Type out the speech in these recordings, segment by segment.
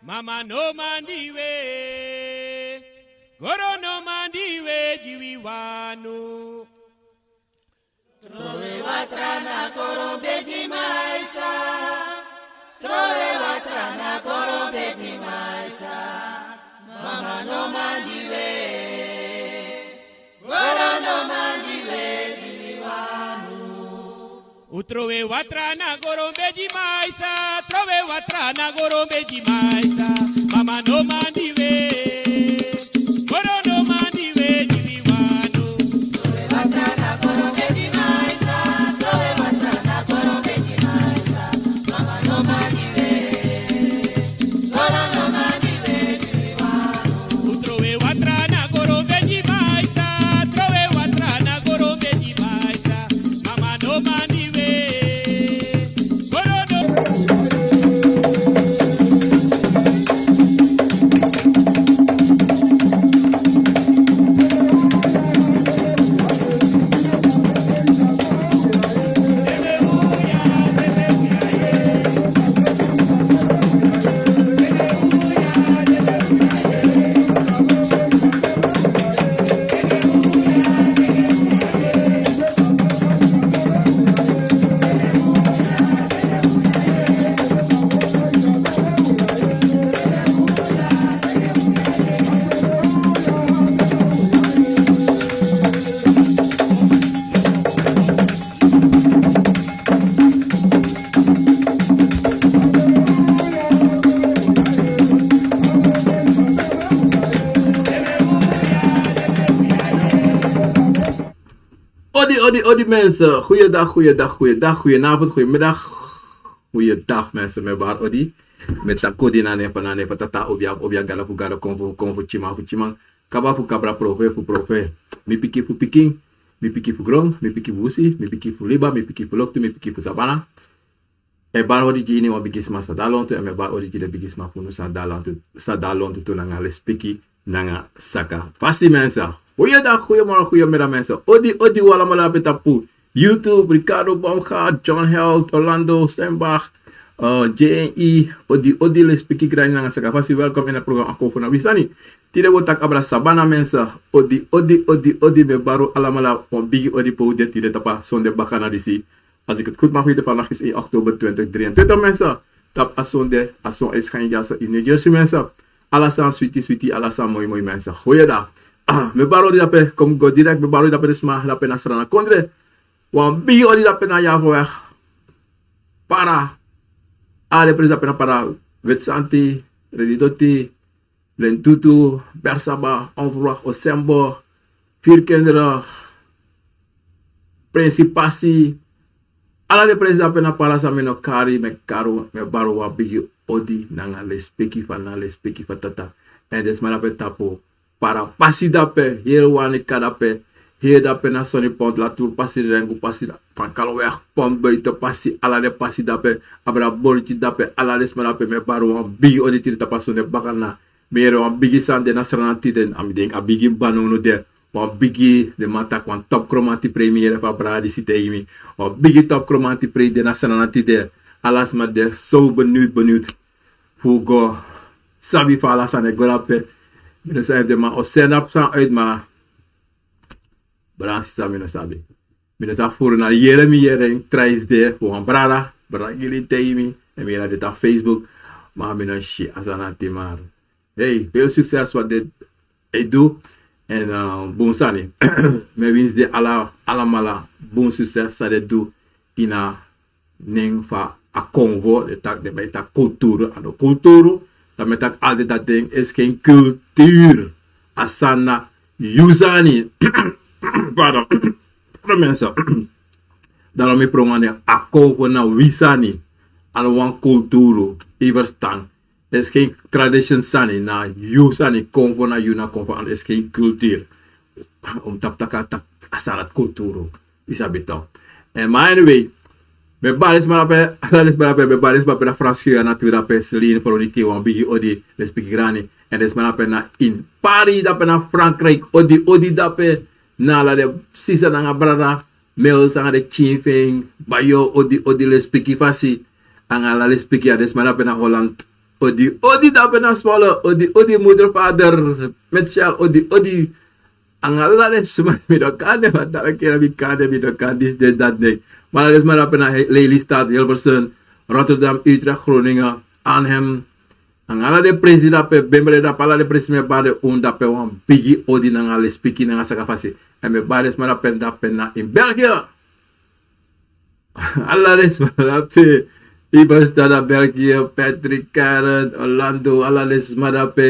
Mama no mandiwe, goro no mandiwe, jiwiwanu. Trove watrana goro beji maisa, trove watrana goro beji maisa. Mama no mandiwe, goro no mandiwe, jiwiwanu. Utrove watrana goro beji maisa, trove watrana goro beji maisa. Mama no mandiwe, goro no mandiwe, jiwiwanu. Trove watrana goro beji maisa, trove watrana goro beji maisa. Mama no mandiwe, goro no mandiwe, jiwiwanu. Utrove watrana goro beji maisa, trove watrana goro beji maisa. Mama no mandiwe. Odi mensen, goeiedag, goedenavond, goedemiddag, goeiedag mensen, met waar Odi, met ta kodi na nepa tata obia gala fu gala konfu chima, kaba fu kabra profe, mi piki fu piking, mi piki fu grong, mi piki fu usi, mi piki fu liba, mi piki fu loktu, mi piki fu sabana, e bar Odi jini wa bigisma sadalontu, e me bar Odi jini bigisma fu nu sadalontu tu nanga lespiki, nanga saka, fasi mensen. Goeiedag, goeiemorgen, goedemiddag mensen. Odi allemaal op YouTube, Ricardo Baumgaard, John Held, Orlando, Steinbach, JNI, Odi les piki grani nanga saka. Fasi welkom in het programma Akofo na Wisani. Tide wotak abra Sabana mensen. Odi me baro allemaal op bigi Odi po dit tide tapa sonde bakana disi. Als ik het goed mag weten, vandaag is 1 oktober 2023 mensen. Tap asonde, ason is geen jasa in New Jersey mensen. Alasan sweetie, alasan mooi mensen. Goeiedag. Me baro di dape, kom go direct, me baro di dape desma, dape na Dede Kondre. Wan bi odi dape na javo weg. Para. Ale pres dape na para. Wetsanti, Redidoti, Lentutu, Bersaba, Onverwacht, Osembo, 4 kinderen, Principatie. Ala de pres dape na para sa meno kari, me karo, me baro wa bigi odi, nanga le speki fa tata. En desma dape tapo. Para pasi dape, hier wani kadape, hier dape na soni pont la tour pasi rengu pasi da, pan kalweg pont buiten pasi, ala de pasi dape, abra bolji dape, ala de sma dape, me baro wan bigi oditiri tapasone bakana, mere wan bigi sande na sranati den, ami denk a bigi banono de, wan bigi de matak wan top kromanti premiere fa bra di site imi, wan bigi top kromanti pre de na sranati de, alas ma de, so benieuwd, fugo, sabi fa alas ane gorape, Mino sabi de ma o send up san uit ma bransi sa mino sabi. Mino sa furu na yere mi tries de fu an brada gili teimi e mi de ta Facebook ma mino shi asana timar. hey, veel succes wat hij doet. En bonsani. Me wens de allemaal bon succes dat hij doet in a ning van a Congo. De tak de met a cultuur. En de cultuur, dat met tak altijd dat ding is geen cultuur. Asana Yuzani. Pardon. Pardon mensen. Daarom ik prongane a Congo na wisani. En wan cultuur. Iverstan. Is geen tradition sani na Yuzani Congo na Yuna Congo. En is geen cultuur. Tap asarat cultuur. Isabito. En maar anyway. Me baris marape, me baris na Frans geya na tuira pe Celine voor die keer bigi odi les grani en des marape na in Paris dape na Frankrijk odi dape na la de sisa na brada mel sa de chifing bayo odi les fasi anga la les des marape na Holland odi dape na swallow odi moeder vader met shal odi anga la les mi do kade wat da kera mi kade mi do kade this that day. Maar dat is maar op een Lelystad, Hilversum, Rotterdam, Utrecht, Groningen, Arnhem. En alle de president pe bembre da pala de president bade da pe wan bigi odi na alle speaking na sakafasi. En me bade is maar op en da pe na in België. Alle is maar op Iberstad België, Patrick Karen, Orlando, alle is maar op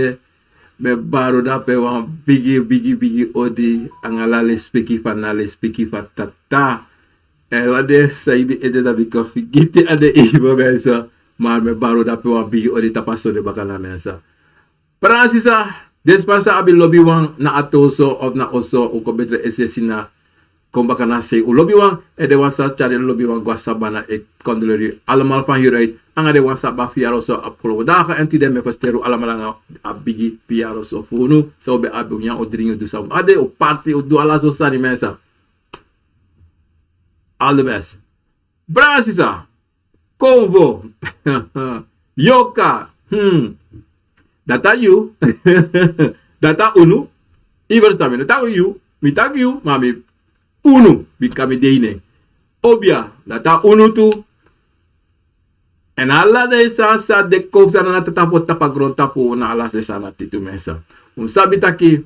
me baro da pe wan bigi odi en alle speaking van alle speaking van tata. En wat is saïbi ede da bi koffie gite ade ibo mensen maar me baro da pe wan bigi odi tapaso de bakana mensen Fransisa despansa abi lobby wan na atoso of na oso o ko betre esesina kom bakana se o lobby wan e de wan sa chare lobby wan gwa Sabana e kondleri allemaal van hieruit anga de wan sa ba fiaro so apro dagen en tide me festeru allemaal nga abigi piaro so funu so be abu nya o dringu du sa ade o party o do ala so sani mensen. All the best. Brasisa. Convo. Yoka. Data you. Data unu. Iverstami. Data you. Mi tak you. Mami. Unu. Bikami deine. Obia. Data unu tu. En alla de sa de koofsa na tatapo tapagron tapo na ala se sana titu mesa. Sabi taki.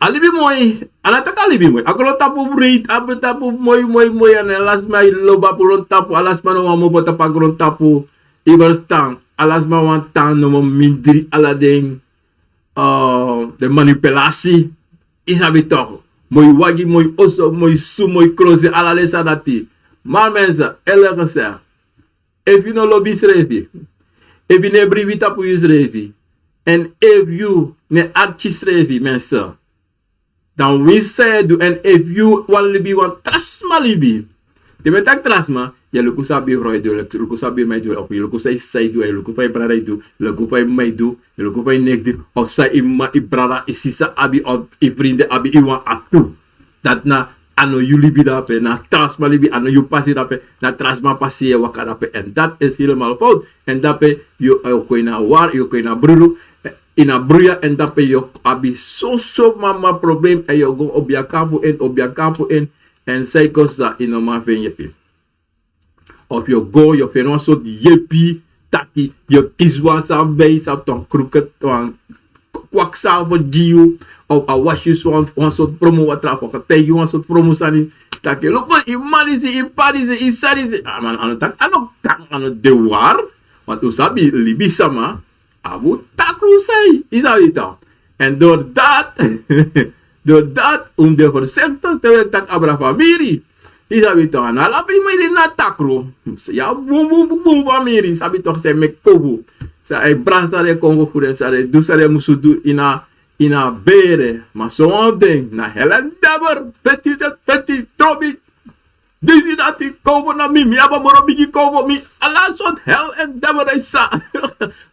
Alibi moy, anataka alibi moy. Ako tapo breed, abu tapo moy an alas may loba pulon tapo alas mano mo bota pagron tapo iberstang alas ma wan tan no mindri alading de manipulasi isabito. Moy wagi moy oso moy su moy croze alale sadati. Maar mensen, elke gezegd, if you no lobby srevi, if you ne brivi tapo you srevi, and if you ne archis srevi mensen. Dan we say do and if you want to be one trasma libi. De metak trasma, ya luku sabi roi do, luku sabi mai do, of luku say do, luku fai brada do, luku fai mai do, luku fai nek do, of say ima ibrada isisa abi of ifrinde abi iwan atu. Dat na ano you libi dape, na trasma libi, ano you passi dape, na trasma passi ya waka dape, and that is helemaal fout. En dape you koina war, you koina bruru. Ina bruya en dape yo abi so mama problem en yo go obia kampu in en say kosa ino ma ven yepi. Of yo go yo fen so yepi taki yo kiswa sa bay sa ton crooked ton kwak sa vo diu of a wash you one so promo watra for pay you one so promo sani taki loko imalize iparize isarize aman ano tak ano de war wat usabi libisama abu takru say isabito. En door dat de verzekering te tak abra familie isabito na lapi mai na takru ya bum familie isabito se me kobu sa e brasta de Congo furen sa de dusare musudu ina bere ma so ding na helen daber petit trobi disi dati Congo na mi aba moro bigi Congo mi ala so hell and daber isa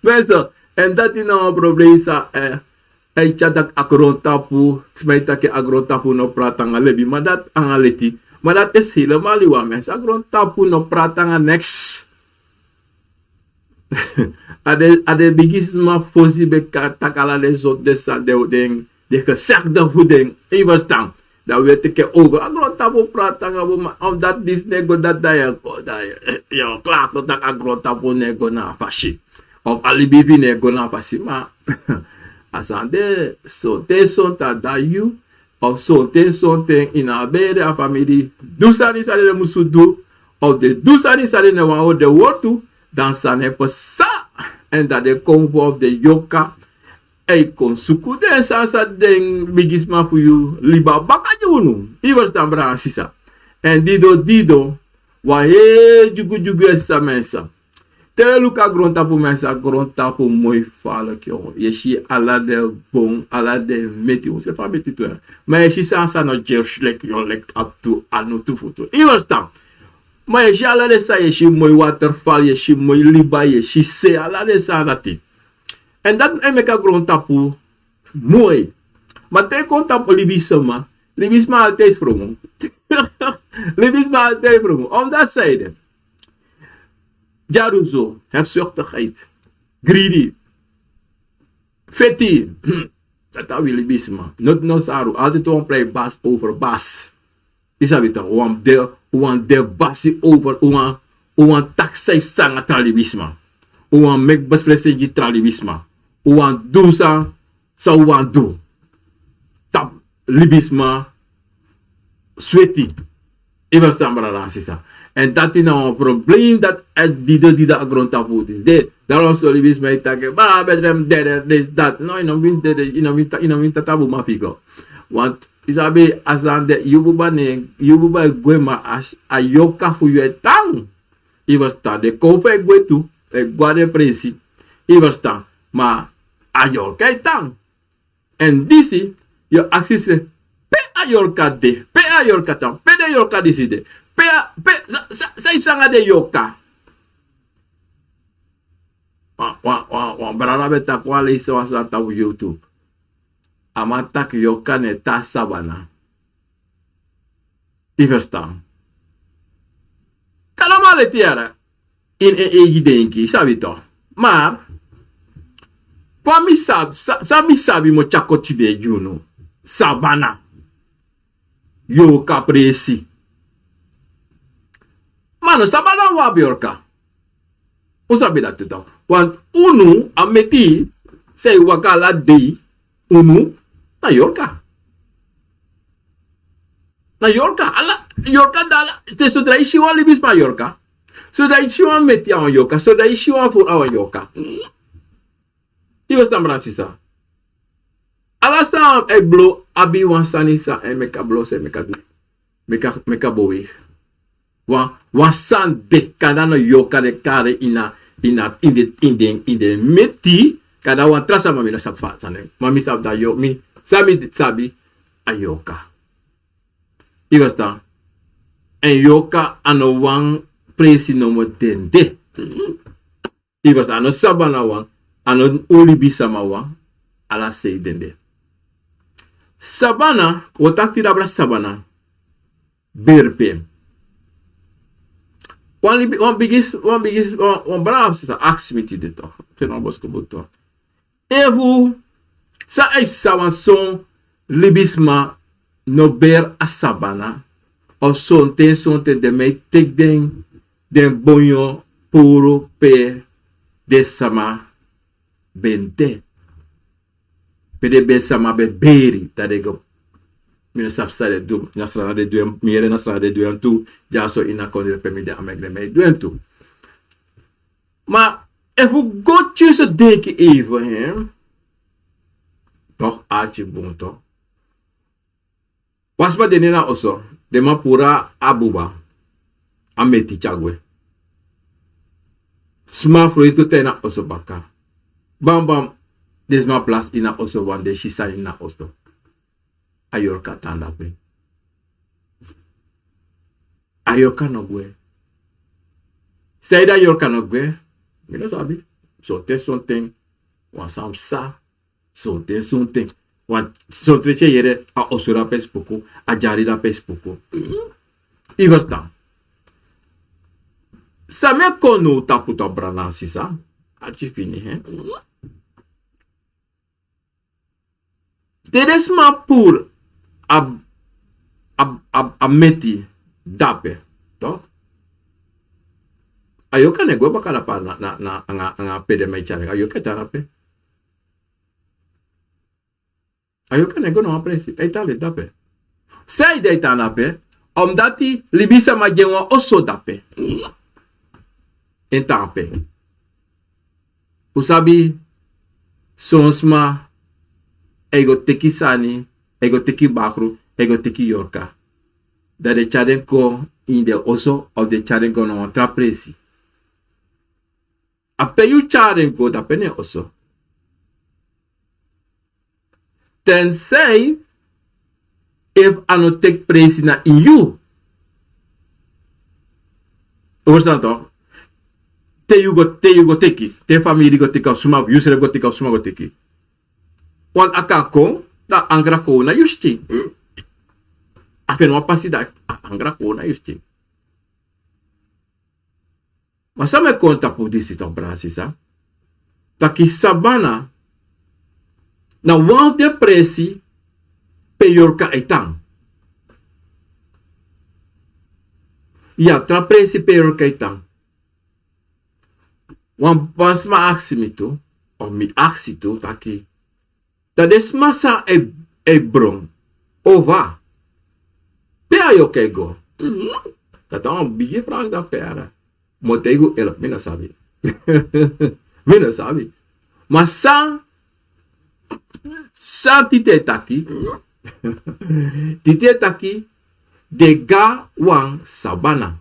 mensen. En dat is nou een probleem sa ay chadak agron tapu smaita ke agron tapu no pratang alebi maar dat angaleti maar dat is helemaal niet waar mensen agron tapu no pratang next ade bigisma fosi be takala de zot de sa de gezegde voeding even staan dat weet ik ook agron tapu pratang omdat dis nego dat daar ja klaar dat agron tapu nego na fashi. Of alibi vine gona pasima. Asande sonta da you. Of sonten in a bede a family. Dusani sale de musudu. Of de dusani sale ne wan de wortu. Dan sane pa sa. En dat de convo of de yoka. Ei kon suku den sa den bigisma fu you. Liba baka junu. Iwas tambra sisa. En dido. Wa jugu esa mensa. Te luka gronta pu mensa. Gronta pu moi fala kyo. Yeshi ala de bon. Ala de meti. Se fa meti tu. Ma yeshi sa no jersh lek yon lek up to anu tu futu. Iwas tam. Ma yeshi ala de sa yeshi moi waterfall. Yeshi moi liba. Yeshi se ala de sa nati. En dat en meka gronta pu moi. Ma te konta pu libisma. Libisma altijd vroeg. Libisma altijd vroeg. Omdat zijde. Jaruzo. Hebzuchtigheid. Greedy. Feti. Dat is libisma. Not no saru. Altijd een play bas over bas. Is dat toch? Want de basi over. Want taxi sang tra libisma. Want make beslissing tra libisma. Want do sa. Sa want do. Tap libisma. Sweaty. Even staan maar sista. En dat is nou een probleem dat het die grond tapoot is. Daarom zal je wist mij zeggen, maar bedrem derde, dit, dat. Nou, je nog wist dat taboe maar figo. Want, isabe, als aan de yububa gwema as a yoka fu je tang. Even staan, de kope gwe tu, guarde presi. Even staan, maar a yoka tang. En disi, je acties pe a yorka de, pe a yorka tam, pe de yorka decide, sa sanga de yorka. Brada beta kwale iso asa tabu YouTube. Amatak yorka ne ta Sabana. Iverstaan. Kalama le tiara. In egi denki, sabi toch. Maar, kwa mi sabi mo chakoti de juno. Sabana. Yo kapresi. Mano, Sabana wabi orka. O sabi dat toch? Want unu ameti say wakala de unu na yorka. Na yorka ala yorka dala te so dai shiwa libis ma yorka. So dai shiwa meti a yorka, so dai shiwa for our yorka. Iwas tambransisa. Alasa e blo abi wan sanisa e meka blo se meka bowe. Wan san de kada no yoka de kare in the meti kada wan trasa mami no sapfa sane. Mami sap da yo mi sabi a yoka. Igasta. En yoka ano wan presi no mo dende. Igasta ano Sabana wan ano ulibi sama wan ala sei dende. Sabana, wotakti dabra Sabana, berpe. One bravo sister ask me dit toch. Ten on bosko buto. Evu, sa sawan son libisma no ber a Sabana. Of son ten de mij tek den bonyo puro pe de sama bente. Pede ben sama be beri dat ik op mijn sapsade doe nasra de doe meer nasra de doe toe ja so ina kondre permide amek de mij doen toe. Maar even gotjes het denken even hem. Toch altje bon toch. Was maar de nena oso de ma pura abuba ameti chagwe. Sma fluid to tena oso baka. Bam bam. Des ma place ina oso wande shisa ina oso. Ayorka tanda pe. Ayorka no gwe. Saida ayorka no gwe. Mino sabi. Sote sonten. Wan sam sa. Sote sonten. Wan sote che yere a osura pes poko. A jari da pes poko. Ivastan. Sa me kono taputa brana sisa. Archi fini he. Teresma pour a meti dape, toch? Ayo kan nego bakal apa na anga pede mai chare. Ayo ketarape. Ayo kan nego no apresi. Eitale dape. Sei de tanape. Omdat libisa ma genwa oso dape. Entape. Usabi sonsma ego teki sani, ego teki bakru, ego teki yorka. Dat de chadenko in de oso of de chadenko no trapresi. Ape yu chadenko da pene oso. Tensei if ano tek presi na in you. Verstaan toch? Te you go teki. Te familie go teki suma, you go teki suma go teki. Want akako da angra ko na yusti. Afen wa pasi da angra ko na yusti. Mas sa me conta por disi to brasisa. Taki Sabana na wan de presi peyor ka etang. Ya tra presi peyor ka etang. Wan pas ma aksi mi tu, o mi aksi tu taki. Dat is massa e bron. Ova. Pe ayo kego. Dat is een biggie vraag dat pera. Motego elop, mina sabi. Mina sabi. Maar sa tite taki. Tite taki de ga wang Sabana.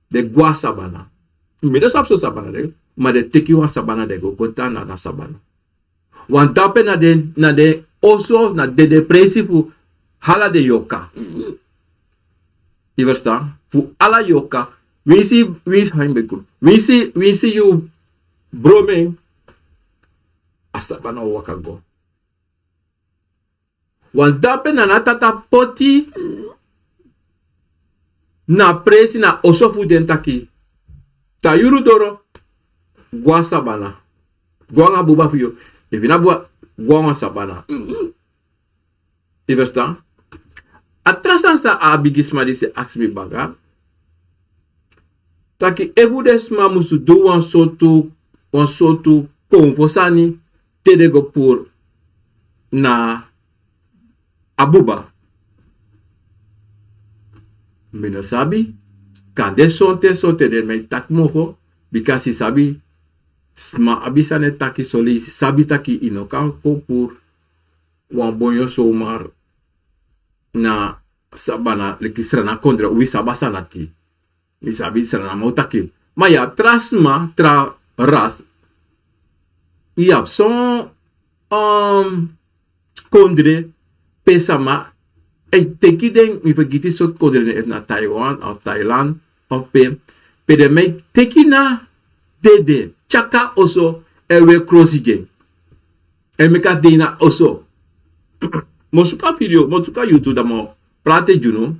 De gua Sabana. Mina sab so Sabana de. Maar de teki wang Sabana de go konta na Sabana. Want dape na de oso na de depressief hala de yoka. Je verstaan? Voor alla yoka. We see you broming. Asabana waka go. Want dape na natata poti na presi na oso fu dentaki. Ta yuru doro gwa Sabana. Gwa nga buba fiyo. If you not go Sabana. You understand? Atrasansa abigisma disi ask me baga. Taki evudesma musu do wan sotu konfosani tedego pour na abuba. Mino sabi kande sonte de me tak mofo because sabi sma abisa ne taki soli sabi taki inokan ko pour wan bonyo somar na Sabana le kisrana kondre wi sabasa nati mi sabi srana motaki maya trasma tra ras yap son kondre pesama e teki den mi vergiti so kondre na Taiwan of Thailand of pe de me teki na dede chaka oso ewe crossi gen emeka dina oso mosuka video mosuka YouTube damo prate juno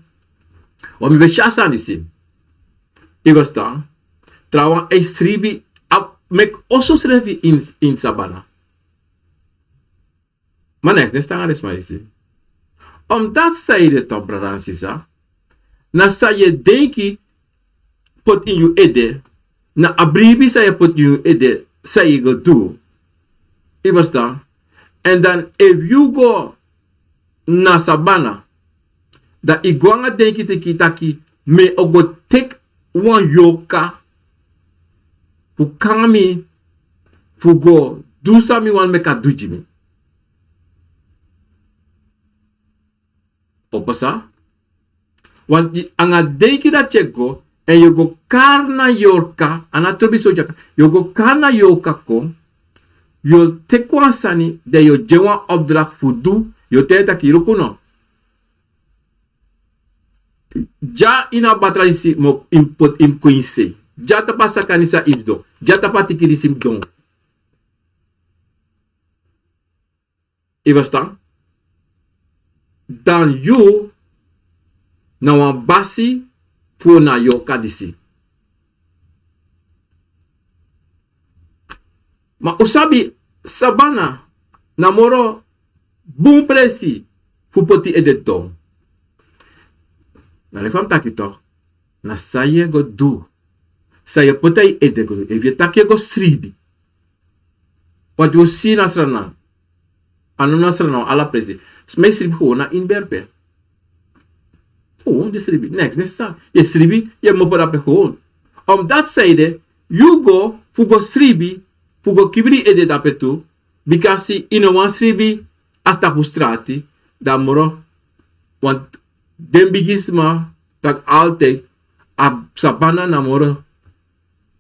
o mi be chasa nisi igosta trawa e sribi up mek oso srevi in Sabana manex nesta ngares marisi dat say de top bransisa na say denki put in you ede na abribi say put you ede say go do igosta and then if you go na Sabana da igwanga denki te kitaki me ogo take one yoka fu kangami fu go do sami wan meka dujimi opasa wan anga denki da chego en you go karna yoka anatobi sojaka you go karna yoka ko yo tekwa sani de yo jewa opdracht fu du yo tenta kirukuno. Ja ina batraisi mo input im kuinse. Ja tapa sakanisa ifdo. Ja tapa tikirisim don. Ivastan? Dan you na wan basi fu na yoka disi. Ma usabi Sabana na moro bon presi fu poti edeton. Na le fam taki toch na saye go do. Saye potay ede go. If je takje go stribi. Wat je zie na srana. Anu na srana ala presi. Smij stribi gewoon na inberpe. Gewoon de stribi. Next sta. Je stribi, je moet op gewoon. Om dat zijde, you go, fugo stribi, fugo kibri ede dapetu, because ino wan stribi, asta frustrati, da moro, want den bigisma, tak altijd, a Sabana na moro,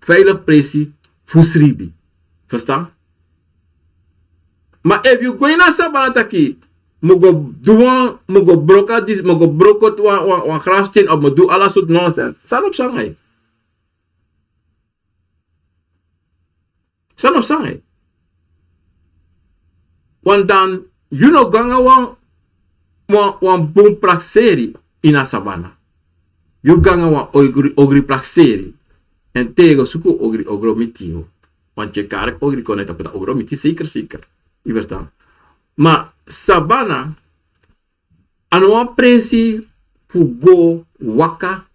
veilig presi, fu stribi. Verstaan? Maar if you go in a Sabana taki, mogo duan, mogo broka dis, mogo brokot wan grafsteen, of mo do alla soort nonsense, sanop sangay. Sanop sangay. Want dan, you know, ganga wan boom prakseri in a Sabana. You ganga wan ogri prakseri. En tego suku ogro mitio. Want je karek ogri koneta peta ogro miti, zeker. Je verstaan. Maar Sabana, wan presi fugo waka,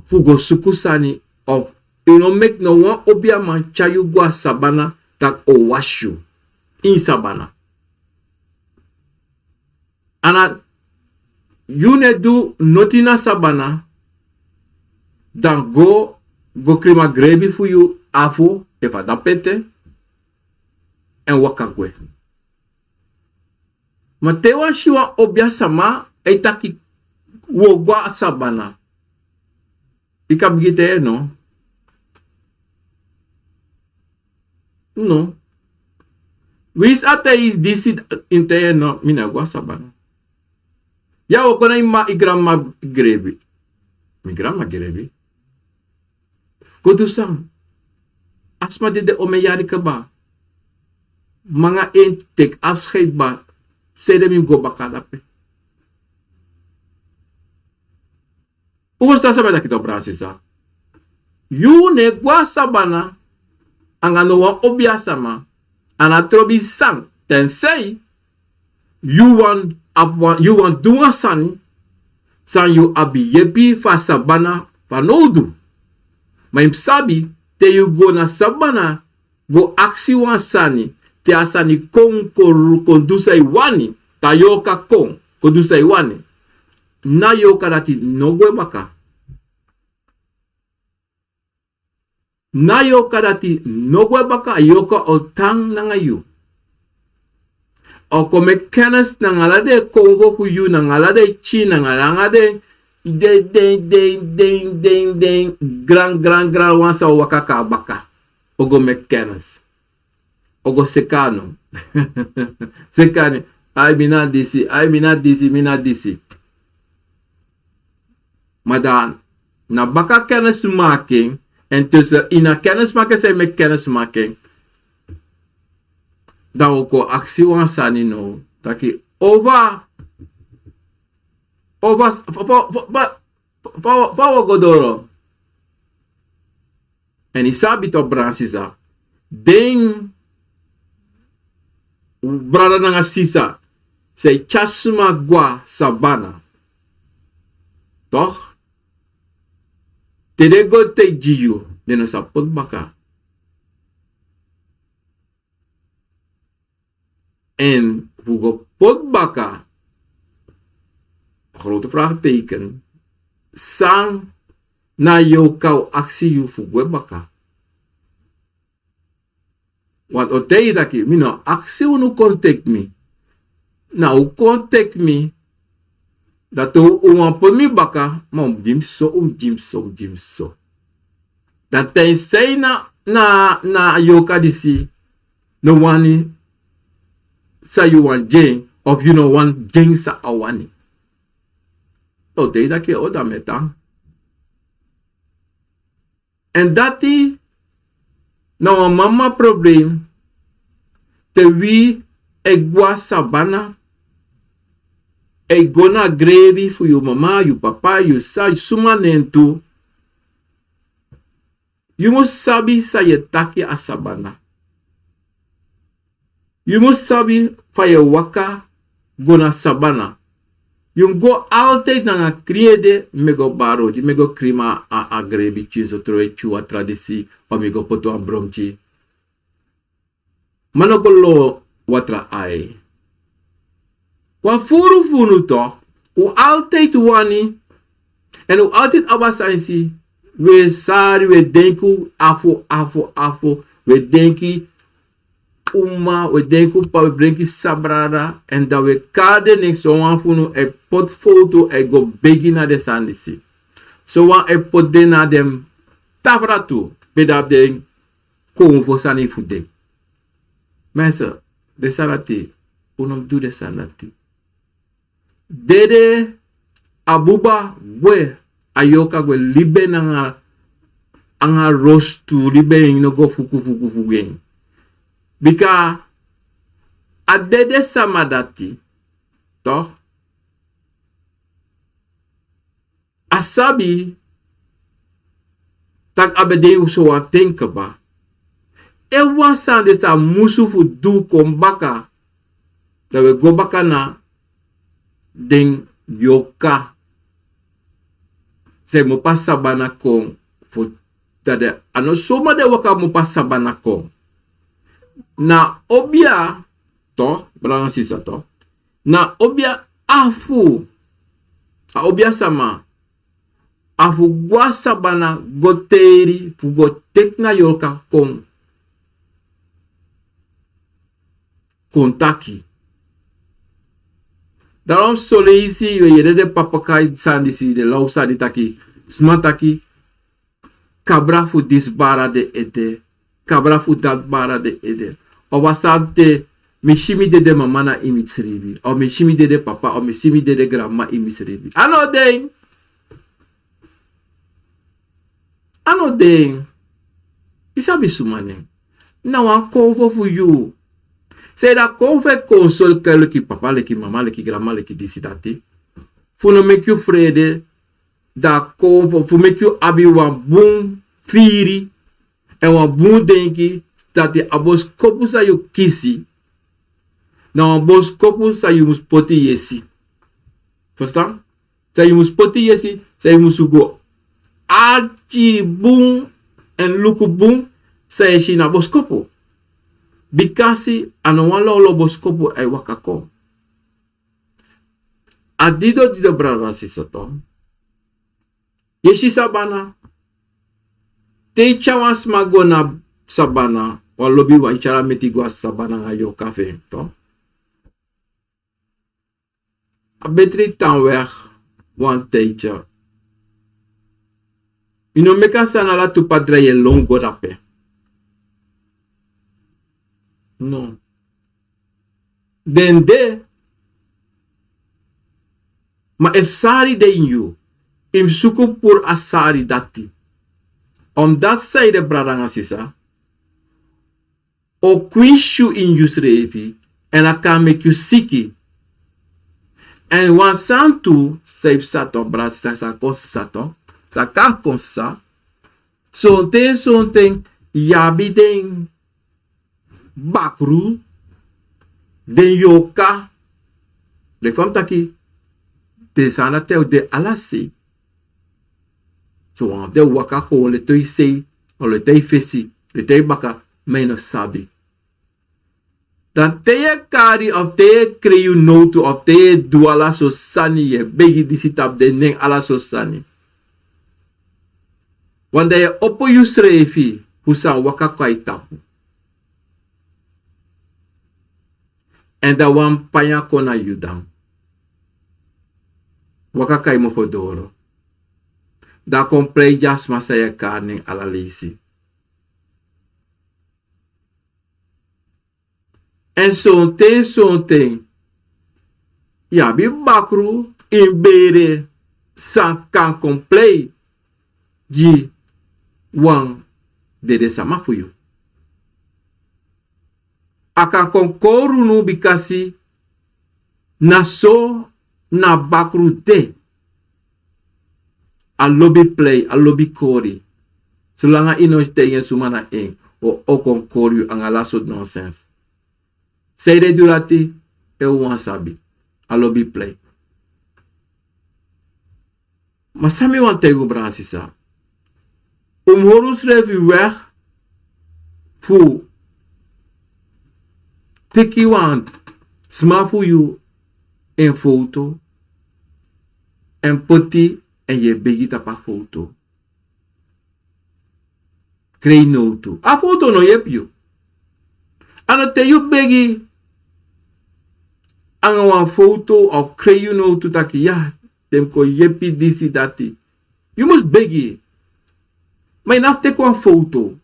fugo sukusani of you know make no one obia man chayu gwa Sabana tak o washu in Sabana. Ana you ne do notina Sabana dan go krima grebi fu you afo efa dapete en waka gwe. Matewa shiwa obia sama eitaki wo gwa Sabana. Ika bigite no. No. Wis ate is disid inte no mina gwa Sabana. Ya okona ima igrama grebi. Migrama grebi. Kodusang. Asma de omeyari ka ba? Mga entek asheid ba? Sede mi go bakadape. Ugosta sabada kita Bransisa. You ne gwa Sabana angano wa obia sama anatrobi sang tensei you want do a sani san you abi yebi fa Sabana fa nodu. Ma sabi te you go na Sabana go aksi wan sani te asani kondusa iwani ta yoka kondusa iwani na yoka dati nogwe baka. Na yoka dati nogwe baka yoka otang na ngayu. O kome kennis na ngalade kongo huyu na ngalade chi na ngalade de grand wansa wakaka baka. Ogo me kennis. Ogo sekano. Sekane. I mina disi. Madan, na baka kennismaking, en tussen in een kennismaking zijn met kennismaking, dan ook al actie wan sani no, dat je over godoro. En isabi to Bransisa, ding brada nanga sisa, say chasuma gwa Sabana. Toch? Dede go te jiyu, deno sa pot baka. En vugo pot baka, grote vraagteken, sang na yo kau actie yu vugo baka. Want o te daki, mino, actie unu contact me. Na u contact me, dat u wan mi baka, ma jim so. Dat tenzij na yoka disi, no wani, sa you wan jeng, of you no wan jeng sa awani. O te daki o da metang. En dati, na wan mama probleem, te wi egwa Sabana, e gona grevi fu you mama, you papa, you sa, you sumanentu. You must sabi sa ye taki a Sabana. You must sabi fa ye waka gona Sabana. Yung go altijd na creëde mego baro, di mego krima a agrebi chinzo troe chua tradisi o mego poto a bromchi. Manogolo watra ai. Wa furu funu to, u altijd wani, en u altijd abasansi, we sari, we denku, afo, we denki, we denku pa, we brenki sabrada, en dat we kade nek so wan funu e pot foto e go begi na de sandisi. So wan e pot de na dem tabra tu, pedap den kon fo sani fude. Mensen, de sanati, unom du de sanati. Dede abuba we ayoka we libe na anga rostu libe no go fuku gen. Bika a dede samadati to asabi tak abede so wa think ba e wasan de sa musufu du kombaka da we go baka na den yoka se mo pa sabana kong fo tade ano soma de waka mo pa sabana kong na obia to brana sisa to na obia afu a obia sama afu gwa sabana goteri fu go tekna yoka kong kontaki. Daarom solisi we yede de papakai sandisi de lausa di taki smataki kabra fu disbara de ede kabra fu dat bara de ede o wasante mishimi de mamana imitribi o mishimi de papa o mishimi de grandma imitribi ano den isabi sumane na wa cover for you. C'est la confe console que le qui papa, le qui maman, le qui grand-maman, le qui décidati. Faut ne make you frede. Da confe, faut make you abi wan boom firi. E wan boom denki. Dati abos kopu sa you kisi. Na abos kopu sa you mus poti yesi. Verstaan? Sa you mus poti yesi. Sa you mus go. Archi boom. En luku boom. Sa yeshi na abos kopu. Bikasi anawala oloboskopo ay wakako. Adido dido brara sisato. Yeshi sabana. Te chawas magona sabana. Walobi wa ichara metigwa sabana ngayo kafe. To. Abetri tan weg. Wan teacher. Ino meka sanala tu padre ye longo rape. No. Dende. Ma esari de you. Im suku pur asari dati. Omdat zij de bradanga sisa. O kwishu in yusrevi. En a kan make you siki. En wan santu. Seif sato brad sa konsato. Sa kan konsa. Sonten. Yabi den. Bakru den yoka le fam taki de sana te de alasi so an de waka ko le toi sei o le tei fesi le tei baka meno sabi dan te kari of te kreu notu of te duala so sani ye begi disitap de nen ala so sani wanda ye opo yusrefi husa waka kai tapu. En da wan panya kona yudam. Waka kai mo fodoro. Da comprei jas masaya carne ala lisi. En sonten. Ya bi bakru imbere san kan comprei. Ji wan dede sama fuyu. Aka konkoru no bikasi na so na bakru te a lobby play a lobby kori sulanga ino tegen sumana en o konkoru ang alaso nonsense seide durati e wan sabi a lobby play Maar sami wan tegen Bransisa. Horen schrijf u weg voor teki wan sma voor you een foto en poti en je begi tapa foto. Krei no tu. A foto no yep you. Ano te you begi ang wan foto of krei you no tu taki ya dem ko yepi disi dati. You must begi. Maar je take one foto.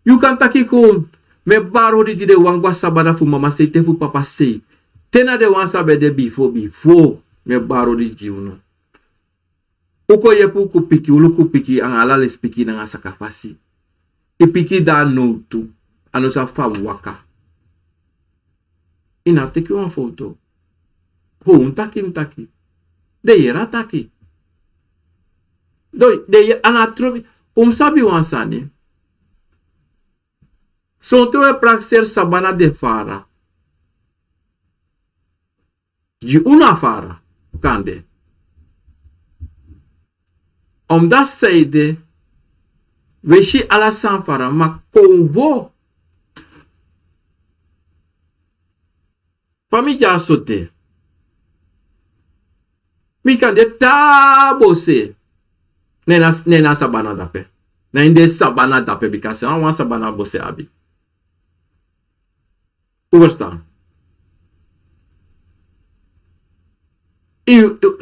You can take gewoon me baro di de wangwa sabana fu mama say te fu papa say. Tena de wan sabe de before me baro di uno. Uko yepu ku piki uluku piki ang alale piki na sakafasi. Ipiki da no tu ano sa fa waka. Ina take one photo. Ho taki. De yera taki. De anatrobi sabi wansani. So te we praxer sabana de fara. Ji una fara. Kande. Dat zeide. We shi ala san fara. Ma konvo. Famiglia sote. Mi kan de tabose. Nena sabana dape. Na inde sabana dape because I want sabana bose abi. Overstaan.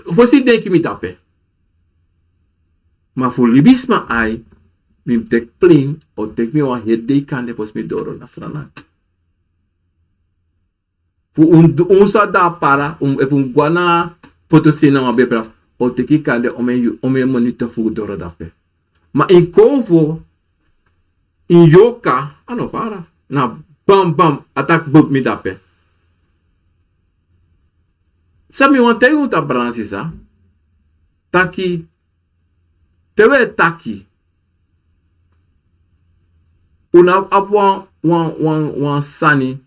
Você denk mi dape. Maar voor libisma ai, mi tek plin o tek mi wan hede kande pos mi doro na strana. Fu unsa da para guana fotosina wa bebra. O teki kande ome monitor fu doro dape. Ma in konvo in yoka ano fara na bam attack book mi dape. Sami wan te uta Bransisa. Taki tewe taki. Una apwa wan sani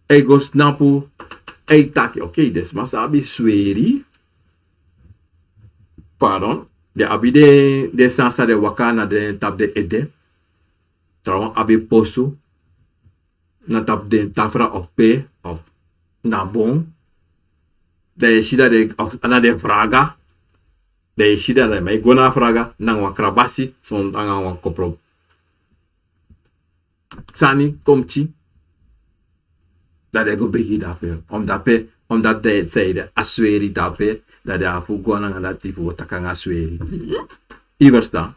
ego snapu taki. Okay, des masabi sweri. Pardon, de abi de sansa de wakana de tap de ede. Trouwens, abi posu. Na tap de tafra of pe of nabon. De shida de ana de fraga. De shida de mai gona fraga nang wakrabasi son anga wan kopro. Sani komchi. Dat de go begi dape. Omdat de zeide asweri dape. Dat de afu gona nga tifu takanga sweri. Iversta.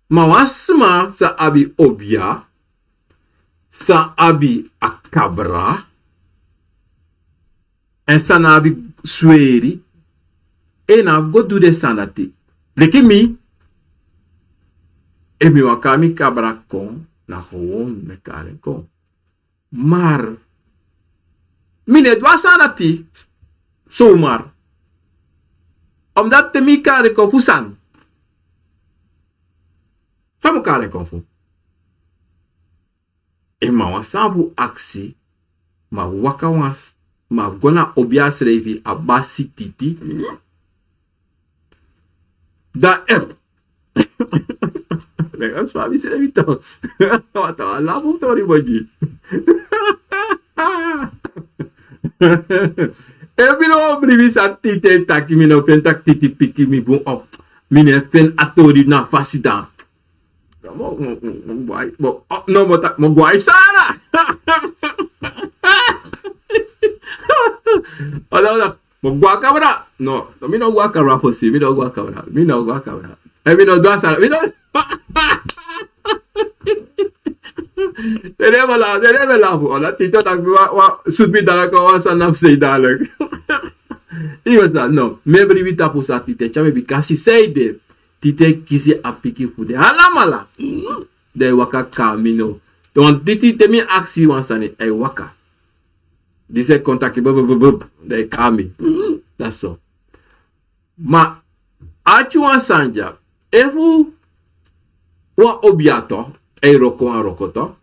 Ma wasma sa abi obia. Sa abi akabra. En sa na abi sweri. En na go do de sanati. Leki mi. E mi wakami kabra kon. Na gewoon me karen kon. Maar. Mine dwa sanati. Zomaar. Omdat te mi karen kon fusan. Van elkaar kon fu. En ma wasabu aksi. Ma waka was. Ma gona obia srevi abasi titi. Da F. Legal suave srevi to. Wata labu tori bogi. E no brivisa tite taki mi no pentak titi piki mi bu op. Mine fen atori na fasida. Mo guai sana. Oda, mo gua cabra. No, mi no gua cabra posi, mi no gua cabra. E mi no dua sana, mi no. Teneva la. Ola tito tak wa sudbi dala ko wa sana sei dala. Iwas da, no. Me brivita pusa tite, chame bi kasi seide. Tite kisi apiki fude. Halamala. De waka kamino. Don titi temi aksi wansani e waka. Dise contacti de kami. That's all. Ma achi wansanja. Efu wa obiato e roko an rokoto.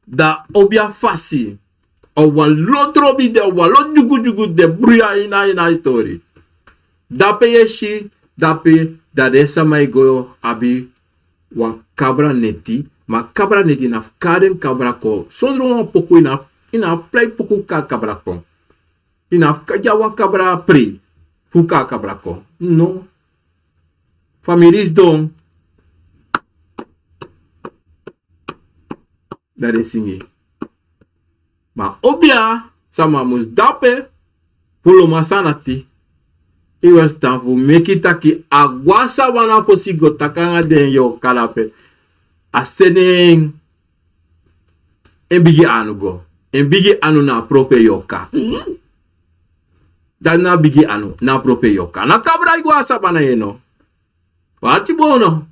Da obia fasi O wan lotrobi de wan lot jugu de bruya ina itori. Dape yeshi, dape dadesa mai go abi wan kabra neti. Ma kabra neti na karen kabra ko. Sondro wan poku ina play poku ka kabra ko. Ina kaja wan kabra pri. Fuka kabra ko. No. Families don. Dade singi. Ma obia sama mus dape pulo masanati. Iwas tanfu mekitaki agwasa wana posigo takanga den yo kalape. Aseneng embigi anu go. Embigi anu na profe yoka. Dan na bigi anu na profe yoka. Na kabra igwasa bana yeno. Wati bono.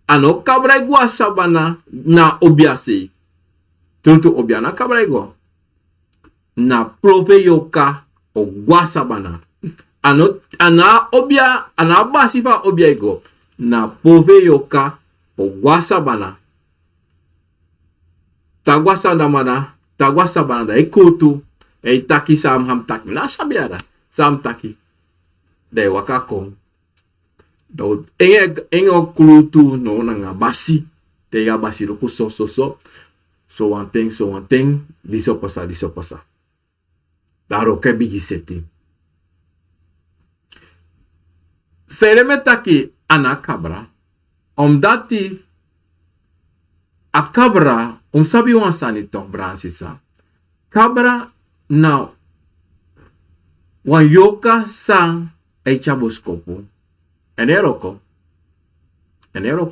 Ano kabra igwasa bana na obiase. Tuntu obia na kabra igwa. Na profe yoka o gwasa bana. Ano ana obia ana basifa obia igwa. Na profe yoka o gwasa bana. Tagwasa damana. Tagwasa bana da ikutu. Taki sam ham taki. Na sabiara. Sam taki. De wakakong. Do enge kulutu no nanga basi. Te ya basi roku so. So one thing. Diso pasa. Daro ke bigi seti. Sereme taki ana kabra. Omdati a kabra sabi wan sani tok bransisa. Kabra na wan yoka sang eichaboskopu. Eneroko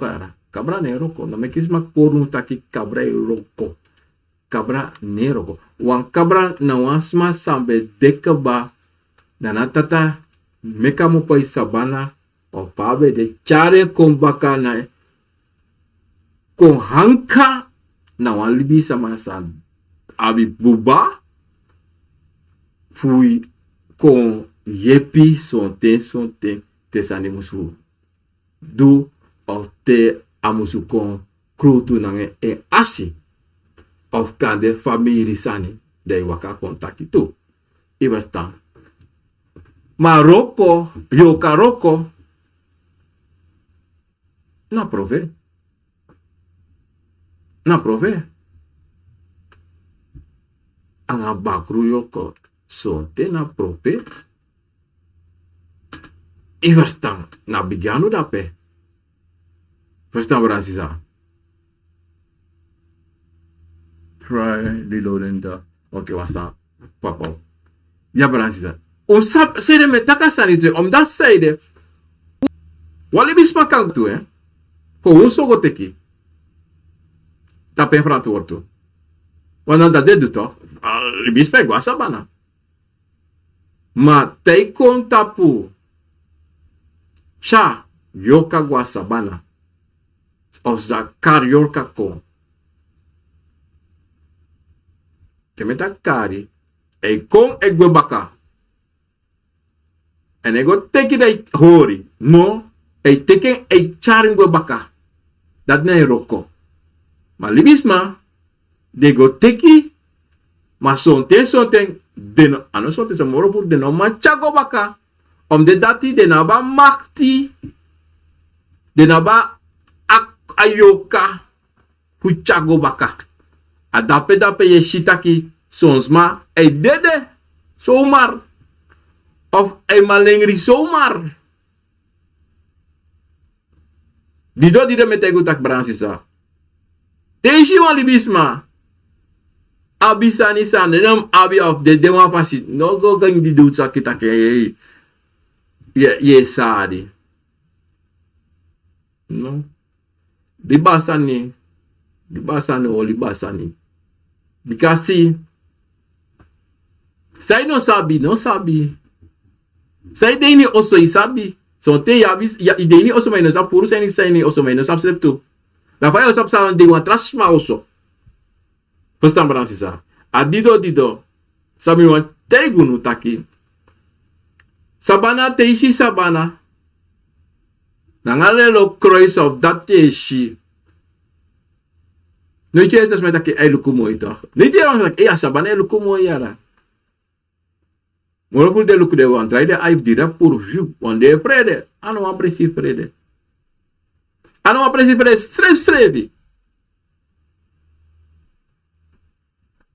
era. Kabra neroko. Na mekisma korun taki kabra eroko. Kabra neroko. Wan kabra na wan sma sambe dekaba. Dana tata meka mo pa Sabana. O pabe de chare kombaka na kon hanka na wan libi sama san abi buba fui kon yepi son ten te sani musu du of te amusu kon krutu nange asi of kande family sani de waka kontaki tu ibastan Maroko yoka roko na prove. Anga bakru yoko sonte na prove. Iverstan na bigyano dape. Verstan Bransisa. Try reloading the. Okay, wasa papa. Ya Bransisa. Sede me takasani te da sede. Wale bisma kang tu Ko unso go teki. Tapen frantu orto. Wana da dedu to. Bispa go Sabana. Ma tei kon tapu. Cha yoka go Sabana. Osa kar yoka ko. Temeta kari. E kon egwe baka. En ego teki dai hori. No. E teken e charing go baka. Dat ne roko. Ma libisma. De go teki. Ma sonten. De ano sonten so morofu. De no manchago baka. De dati de naba makti. De naba ayoka. Fuchago baka. A dape ye shitaki. Sonsma. E dede. Somar. Of e malengri somar. Dido metegu tak bransisa. Teji wan libisma. Abisani san. Nenam abi of de dewa pasi. No go gang di doet sakita ke. Ye sadi. No. Libasani o libasani. Bikasi. Sai no sabi. Sai deni oso isabi. So te ideni oso may nasap puro sa ni oso may nasap step 2. Da faya osap sa de wan trasma oso. Pastan Bransisa. Adido sabi wan tegunu taki. Sabana teishi Sabana. Nangalelo croix of that teishi. No je het met dat je luku mooi toch? Niet je dan ja Sabana luku mooi yara. Maar voor de luku de wan try de aif direct pour jou. Want de vrede, anu apresi vrede. Anu apresi vrede strevi.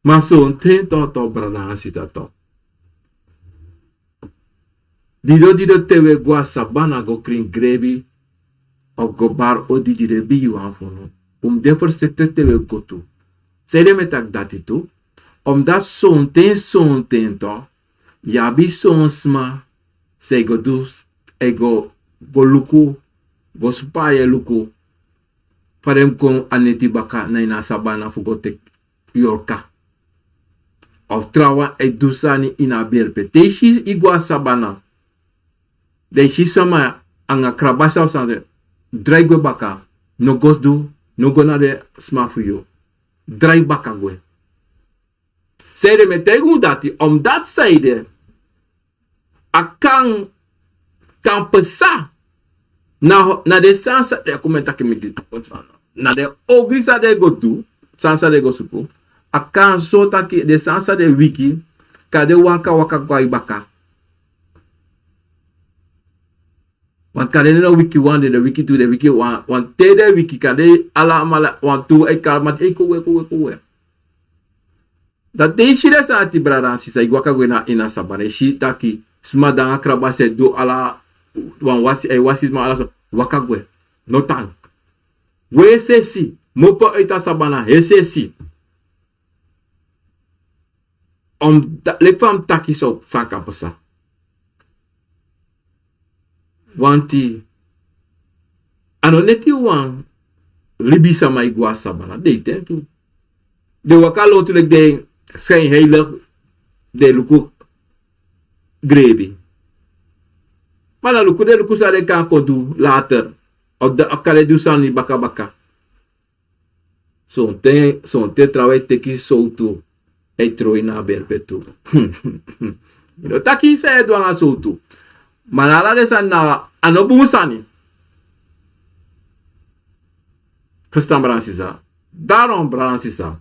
Maar zo'n ten tot brada sita to. Dido tewe gua Sabana go kring grebi of go bar odi de bigi wan fono. Therefore sector tewe go to. Sede metak dati tu. Omdat zo'n ten to. Yabi zo'n sma. Se go dus. Ego go luku. Go spaye luku. Farem kon aneti baka na ina Sabana fugo tek yorka. Of trawa e dusani ina berpe. Teshi igwa Sabana. Deshi sama anga krabasa o sande. Draigwe baka. No gos du. No go na de sma fu yo. Drai baka gwe. Zeide me tegen dati. Om dat zeide. Akang kan pesa. Na de sansa de komenta ke mi na de ogrisa de go du. Sansa de go suku. Akan so taki de sansa de wiki. Ka de waka kwa ibaka. Want kade na wiki 1 de wiki 2 de wiki 1 want te de wiki kade ala mala want 2 e kalmat e kowe. Dat de shi de sa ti brada si sa igwaka go na ina Sabana shi taki smadanga krabase do ala wan wasi ma ala so waka go no tang. We se si mopo eta Sabana he se si. Le fam taki so saka pasa. Wanti anoneti wan libisa mai gwa Sabana de tentu de wakalo tu lek de zijn heilig de luku grebi mala luku de luku sa de kan kodu later of de akale du sani baka son te travail te ki soutu e troina berpetu no taki se do nga soutu manala de san na anobu sani. Verstaan Bransisa. Daarom Bransisa.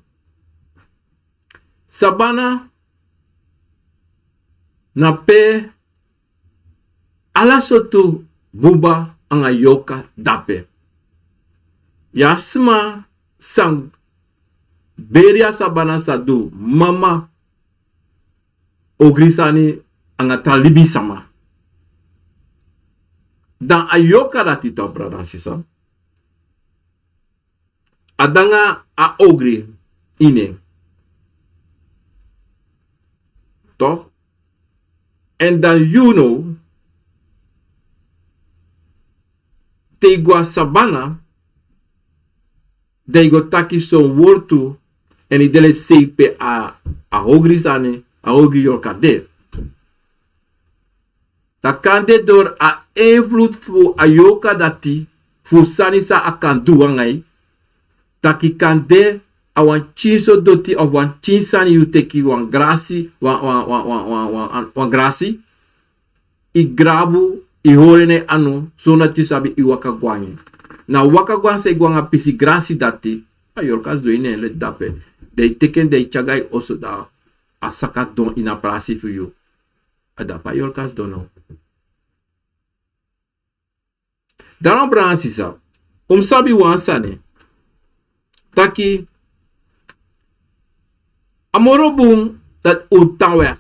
Sabana na pe ala sotu buba anga yoka dape. Yasma sang beria Sabana sadu mama ogrisani anga talibi sama. Dan ayoka dati to brada sisa. Adanga a ogri ine. Toch? En dan you know tegwa Sabana de go taki so wortu en idele seipe a ogri sane a ogri yoka de. Dat kan dit door a invloed voor ayoka dati voor sanisa akan duangai. Taki kan de a wan chinso doti of wan chinsani you teki wan grasi wan grasi. I grabu i horene anu zona tisabi i waka guanyi. Na waka guan se guanga pisi grasi dati. Ayorkas do ine le dape. De teken de chagai oso da asakat don ina plasi for you. Adapa yorkas do no. Daarom Bransisa, sabi wansane, taki amorobung dat utawek.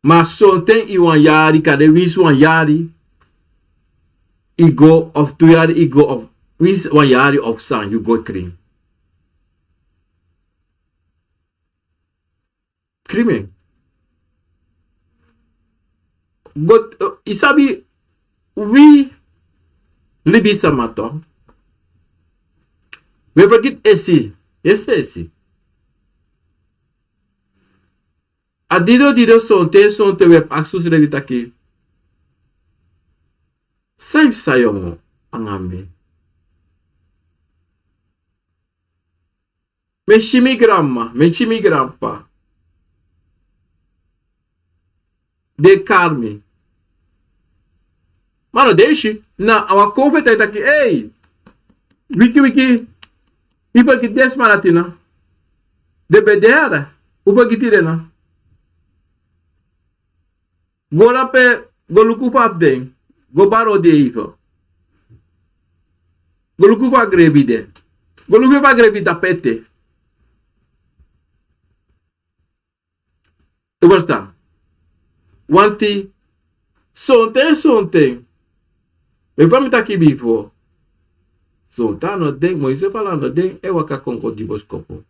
Maar zonten iwan yari, kade wis wan yari, igo of 2 yari, igo of wis wan yari of san, you go kring. Krimen. God, isabi, we libi samato. We forget esi. Yes, esi. Adido sonte web aksus revitaki. Saif sayomo angame. Menchimi grampa. De karmi. Mano, deixe. Na, a COVID tá aqui. Ei! Wiki. Ipa ki desmaratina. De bedera. Upa ki tirena. Go rape, go luku fa abdeng. Go baro de ifa. Go luku fa grebi de. Go luku fa grebi da pete. You understand? Wanti, something. Me pa mi taki before. Sonta no ding, mo ise fala no ding, e waka konko divos kopo.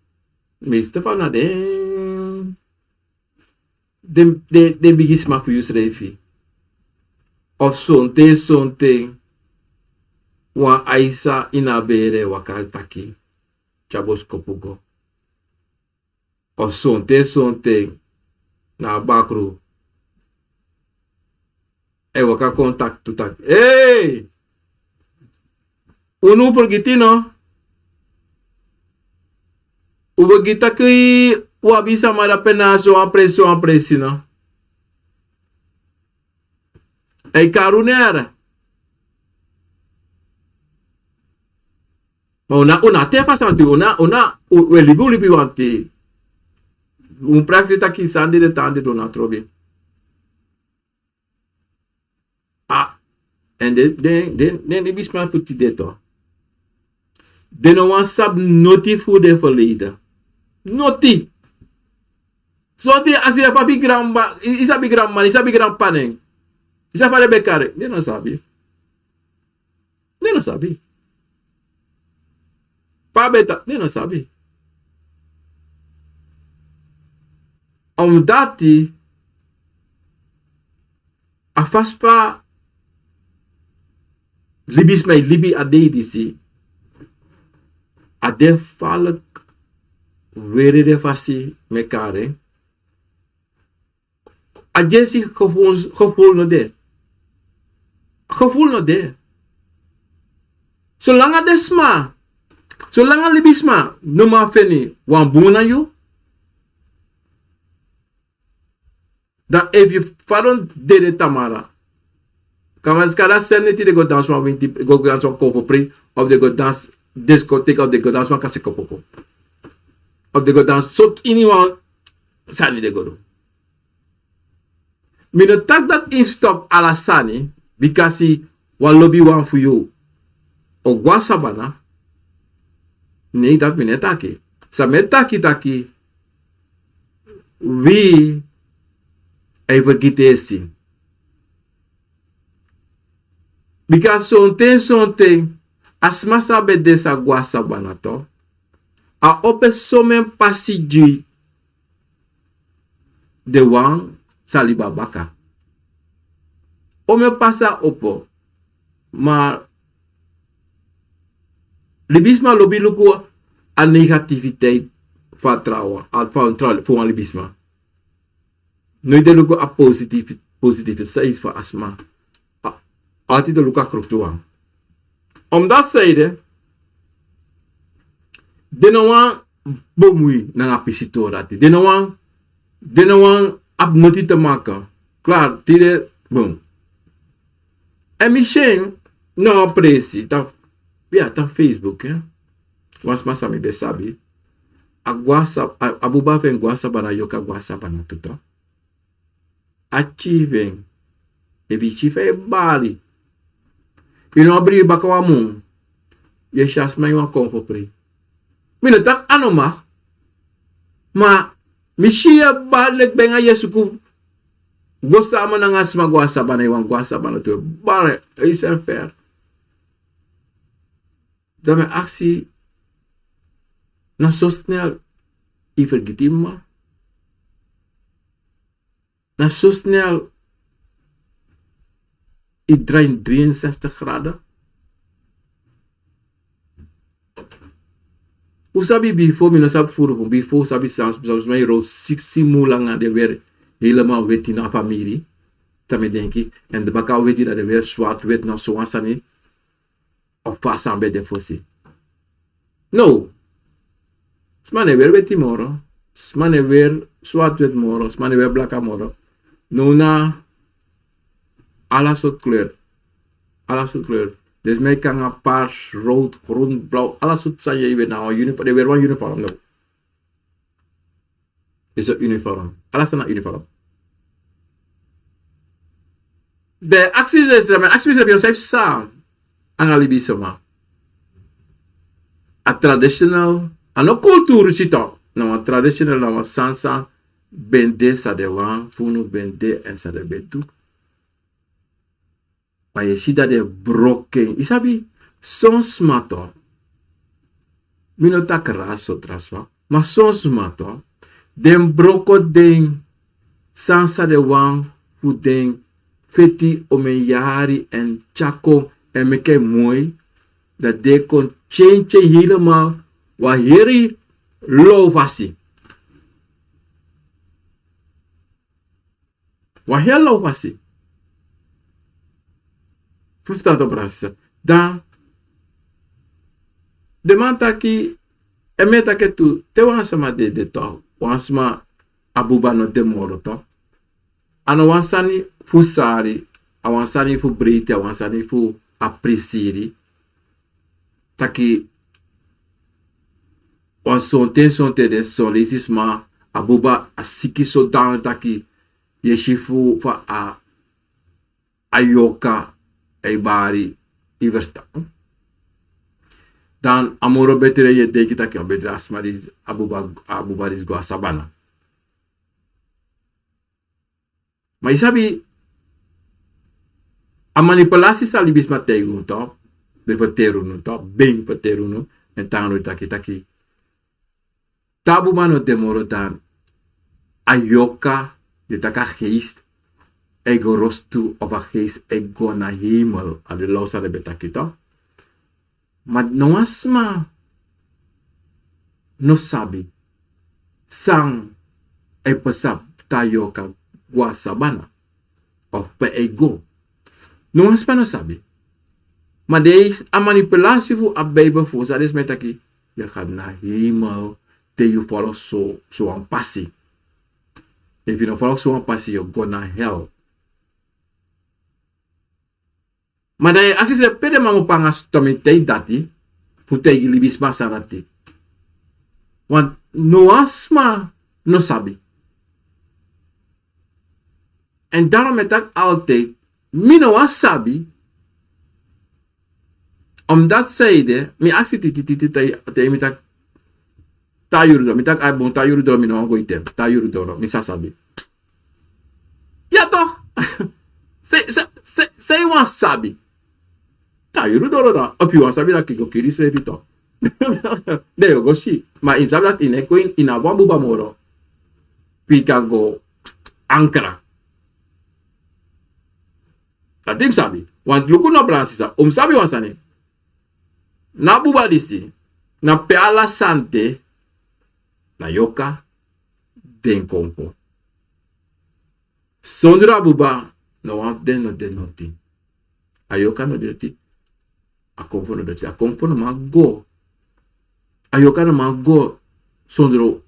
Me Stefana ding. De bigis ma fu yus refi. Of something. Wan aisa inabere waka taki. Chabos kopo go. Of something. Na bakru. E waka contact to tak. Hey! Unu forgetino. Uwe kita ki wabisa mara pena so apresi no. E karunera. Ma una te fa santi una libi wanti. Un praxi ta ki sandi de tandi do na trovi. Ah, en den bisma futi deto. De no wan sab noti fu de verleden. Noti. Soti as je papi gramba, isa bi grandman, isa bi grandpaneng. Isa fale bekare. De no sabi. Pa beta, de no sabi. Dati a faspa libi ade disi ade falk were de fasi mekare agency gevoel no de zolang adesma zolang libisma no ma feni wan buna yo. Dan if you follow Dede Tamara, kan kada seniti de go dance van winti go dance van kovo pre of de go dance discotheque of de go dance van kasikopoko of de go dance so anyone sani de go do. Me no tak dat in stop ala sani because he wan lobby one for you o gwa Sabana nee dat me netaki sa metaki we even gitesi. Because something asma sabe desa gwa Sabana to a ope somen pasiji de wan saliba baka. Ome pasa opo ma libisma lobi luku a negativiteit van trouwen voor een libisma. Nu de luku a positieve zijde van asma. Altijd de luku a kroktuan. Omdat zijde de no wan bomui na nga pisito rati. De no wan abnoti te maken. Klaar, tide boom. En misschien no presi ta Facebook was masami besabi. Abuba ven Sabana yoka Sabana tuto. Achieving ebichife bali. Abri bakawa mung. Ye shas may wan konfo pri. Minatak ano ma mishia balek benga yesuku gosama na nga sma Sabana wan Sabana tu bare is fair. Dame actie na so snel i vergetima. Na so snel i draai 63 graden. Hoe sabi before mi no sabi furu before sabi zelfs mij rood 6 lang de weer helemaal wit in de familie. Tame denki en de baka weet dat de weer zwart wit na so asani of pas aan bij de fossi. No. Smane weer wit moro. Smane weer zwart wit moro. Smane weer blaka moro. No na ala soort kleur. Dus mij kan een paars, rood, groen, blauw, alles wat zijn je weer nou een uniform. Er weer een uniform nou. Is een uniform. Alles is een uniform. De actie is er, maar actie is er bij ons samen. Angalibi sama. A traditional, ano cultuur zito. Nou, a traditional, nou, a sansa, bende sa de wan, funu bende en sa de betu. Maar je ziet dat de broken. Isabi, soms mato. Minota kraso traswa. Maar soms mato. Den broko den. Sansa de wan. Fu den. Feti omeyari en chako. En meke mooi. Dat de kon change helemaal. Wa heri lovasi. Wa heel lovasi. Verstaan op Brasis. Dan, de man taki, en me taki tu, te wansama de to, wansama abuba no de moro to. Ano wansani fu sari, a wansani fu briti, a wansani fu aprisiri. Taki, wansonte de solisisma, abuba a siki so down taki, yeshifu fa a ayoka, bari iversta. Dan amoro betere ye de kita ki betere asmaris abubaris go Sabana. Maar isabi a manipulasi sa libis mategu to, de verteru no to, bing verteru no, en tano taki. Tabu mano demoro dan ayoka de taka geest ego rostu of a geest ego na hemel a de lausa de betakito. Maar no asma no sabi sang e pasap tayo ka gua Sabana of pe ego. No asma no sabi. Maar de a manipulatie fu a baby fu sa des metaki je gaat na hemel te you follow so an passie. If you don't follow so an passie you go na hell. Maar dat je acties hebt, pede mamu pangas tomitei dati, futei libis masarati. Want no asma no sabi. En daarom met dat altijd, mino was sabi, omdat zeide, mi actie titi te mi tak tayuru, mi tak aibon tayuru do mi no goitem, tayuru do mi sabi. Ja toch? Say one sabi. Tayuru do da. If you want sabi that kiko kiri se vito. De yo go shi. Ma in sabi that in equin in a wambu bamoro. Pika go ankara. Tatim sabi. Want luku no bransisa. Sabi wansane. Na buba disi. Na peala sante. Na yoka. Den kompo. Sondra buba. No want den no den no ti. Ayoka no den ti. A kompo no den ti. A kompo no ma go. Ayoka no ma go. Sondro.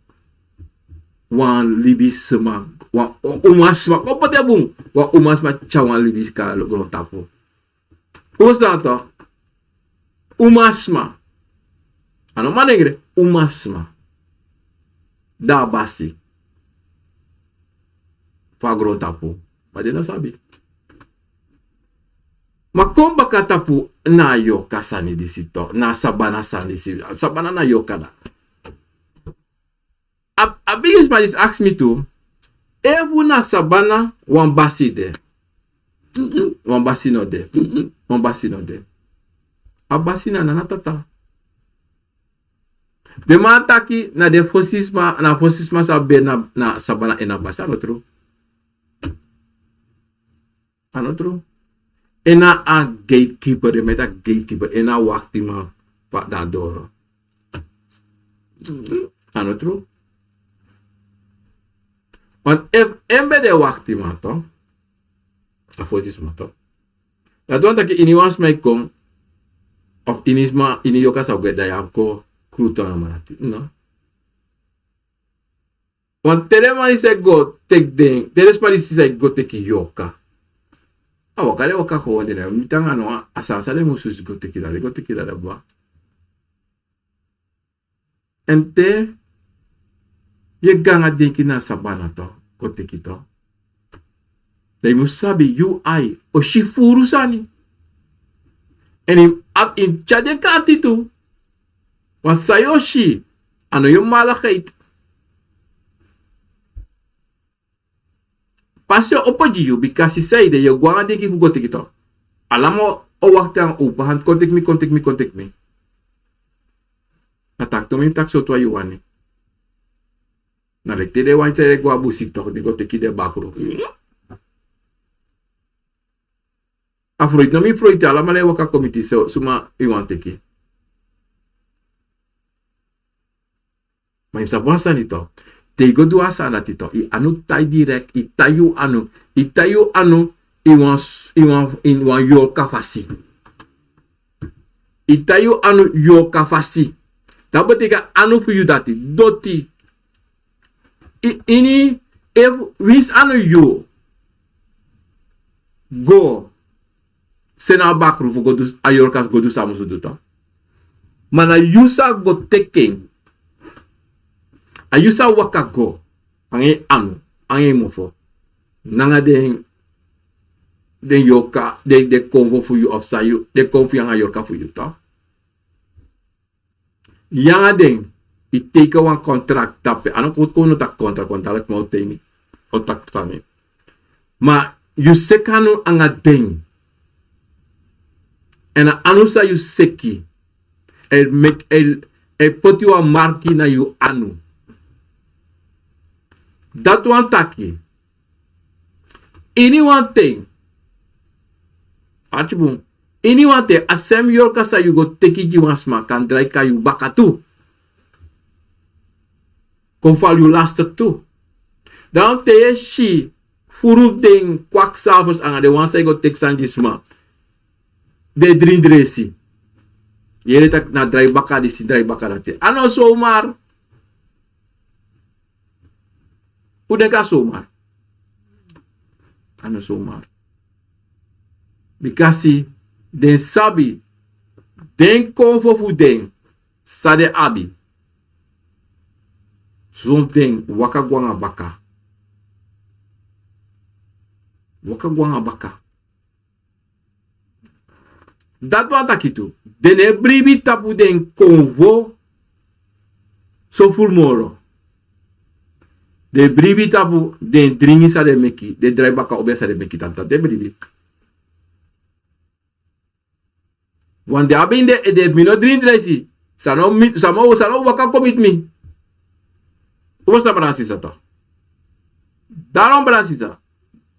Wan libis sema. Wan umasma. Opa te bung. Wan umasma chawan libis ka lo gron tapo. What's that to? Umasma. Ano manegre? Umasma. Da basi. Pa gron tapo. Ma de no sabi. Ma komba katapu na yoka sani disito. Na sabana sani si. Sabana na yoka da. A biggest man is ask me to. Evu na sabana wan basi de. Wan basi no de. Wan basi no de. A basi na nanatata. De mataki na de fosisma. Na fosisma sa be na sabana ena basi. Ano true? Ano true? Ena a gatekeeper, de met a gatekeeper, ena wakti ma pa da doro. Ano true? Want if embe de wakti ma to, a fotis ma to, dat want dat je iniwas mij kom, of inisma, ini yoka sa get da ya ko kruto na manati, no? Want tere mani se go take ding, tere mani se go take yoka. Awakare waka ko dina mitanga no asasa de musus go tekila da ba. Ente ye ganga denki na sabana to go tekito. Dai musabi yu ai o shifuru sani. En in chade katitu. Wan sayoshi ano yung malakait. Pasyo opoji you because he say that you gwanga denki ku go tekito. Alamo o wakti ang upahan contact me. Atak to mi tak so to ayuani. Na lekte de wan tere gwa busik to di go teki de bakuro. Afroid no mi Freud ala male waka committee so suma iwan teki. Ma imsa bonsa nito. Te go do asa na tito. I anu tai direct i tayu anu iwan yo kafasi. I tayu anu yo kafasi. Dat betekent anu voor je dati. Doti. Ini wins anu yo. Go. Sena bakru voor godus ayorkas godus samusu duto. Mana yusa go taking. Ayusa waka go. Ange anu. Ange mofo. Nanga den yoka. De konvo voor you of sayu. De konvo yang ayorka voor you to. Yanga ding, I take one contract tape. Ano ko no tak contract mo temi. O tak tani. Ma you sekanu anga ding. En anusa you seki. El put you a marki na you anu. That one taki. Any one thing. Archibald. Anyone te asem yor kasa you go take it wansma kan drai ka you bakatu. Konfal you last tu. Dan te shi furu ding kwaksalvers anga de wansa go take sangisma. De drindresi. Yere tak na drai baka di si drai baka dati. Ano somar? Ude ka somar. Ano somar? Bikasi den sabi, den konfo fu den, sade abi. Zon den waka gwanga baka. Waka gwanga baka. Dat wat akitu. Den ebribi tapu den konvo, so full moro. De bribi tapu den dringi sade meki, de drai baka obe sade meki tanta, de bribi. Want de abinde de mino drin dresi. Sano waka commit me. Hoe sta Bransisa to? Daarom Bransisa.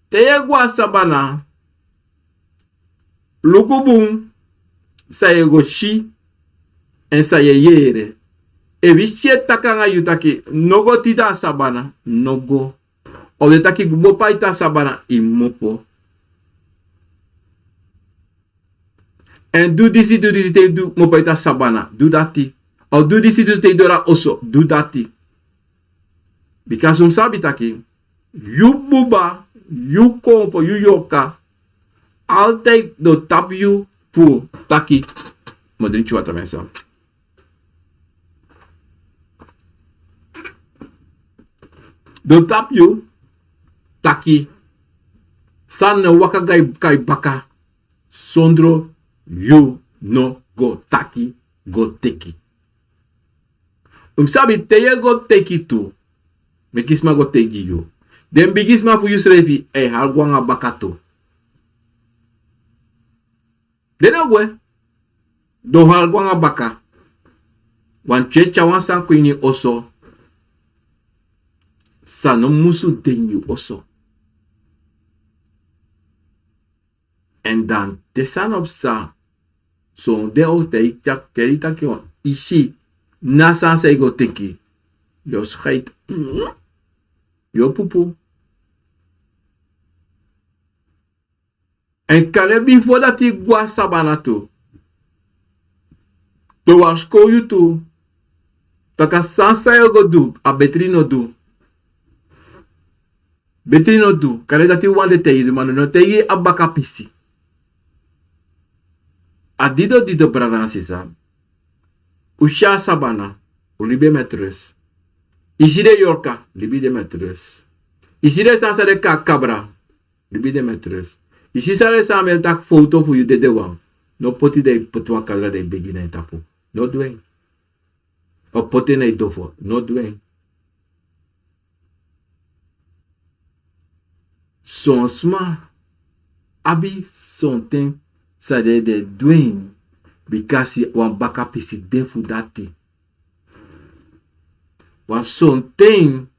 Te gwa sabana. Lukubung. Sa go shi. En sa yere. E visie takanga yutaki. Nogo tida sabana. Nogo. O de taki gubopa ita sabana. Imopo. En do this, they do mopaita sabana. Do that. Or do this, they do that also. Do that. Because sabi taki, you buba, you come for you yoka, altijd do tap you voor taki. Maar drink je water mensen. Do tap you taki. San waka kai baka. Sondro. You no go taki, go teki. Sabi teye go teki tu. Mekisma go teki you. Den bigisma fu you srefi halgwanga bakato. Denogwe. Do halgwanga baka. Wan checha wan san kwini oso. Sa no musu denyu oso. En dan de san op sa. So de o te ik kerita kion. Ishi. Nasan se go teki. Yo schait. Yo pupu. En kale before dat ik gwa sabana tu. To was ko you tu. Taka sansa yo go do. A betrino do. Beti no do. Kare dati wande te yi mano no te yi abaka pisi. Adido dido bradan sisa. Usha Sabana. Ulibe metres. Iside Yorka. Libi de metres. Iside sansa de kabra. Libi de metres. Isisare sa me tak foto fu yu de wang. No poti de potwa kadra de begina etapo. No doen. O poti na idofo. No doen. Son sma. Abi son ten sa de doen. Bikasi wan baka pisi defu dati. Wan son ten.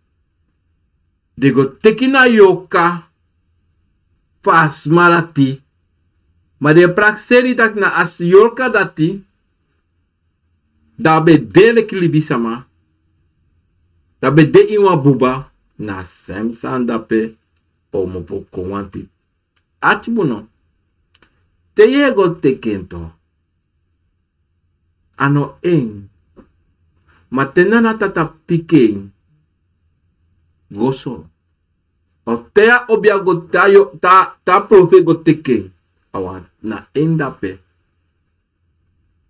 De go tekina yoka. Fas malati. Maar de prakseri dat na as yorka dati. Dabe dele kilibisama. Dabe de iwa buba. Na sem sandape. Omopo kwanti. Atibuno. Te yego tekento. Ano en. Matenana tata piken. Goso. O tea obia go tayo ta profe go teke. Awan na endape.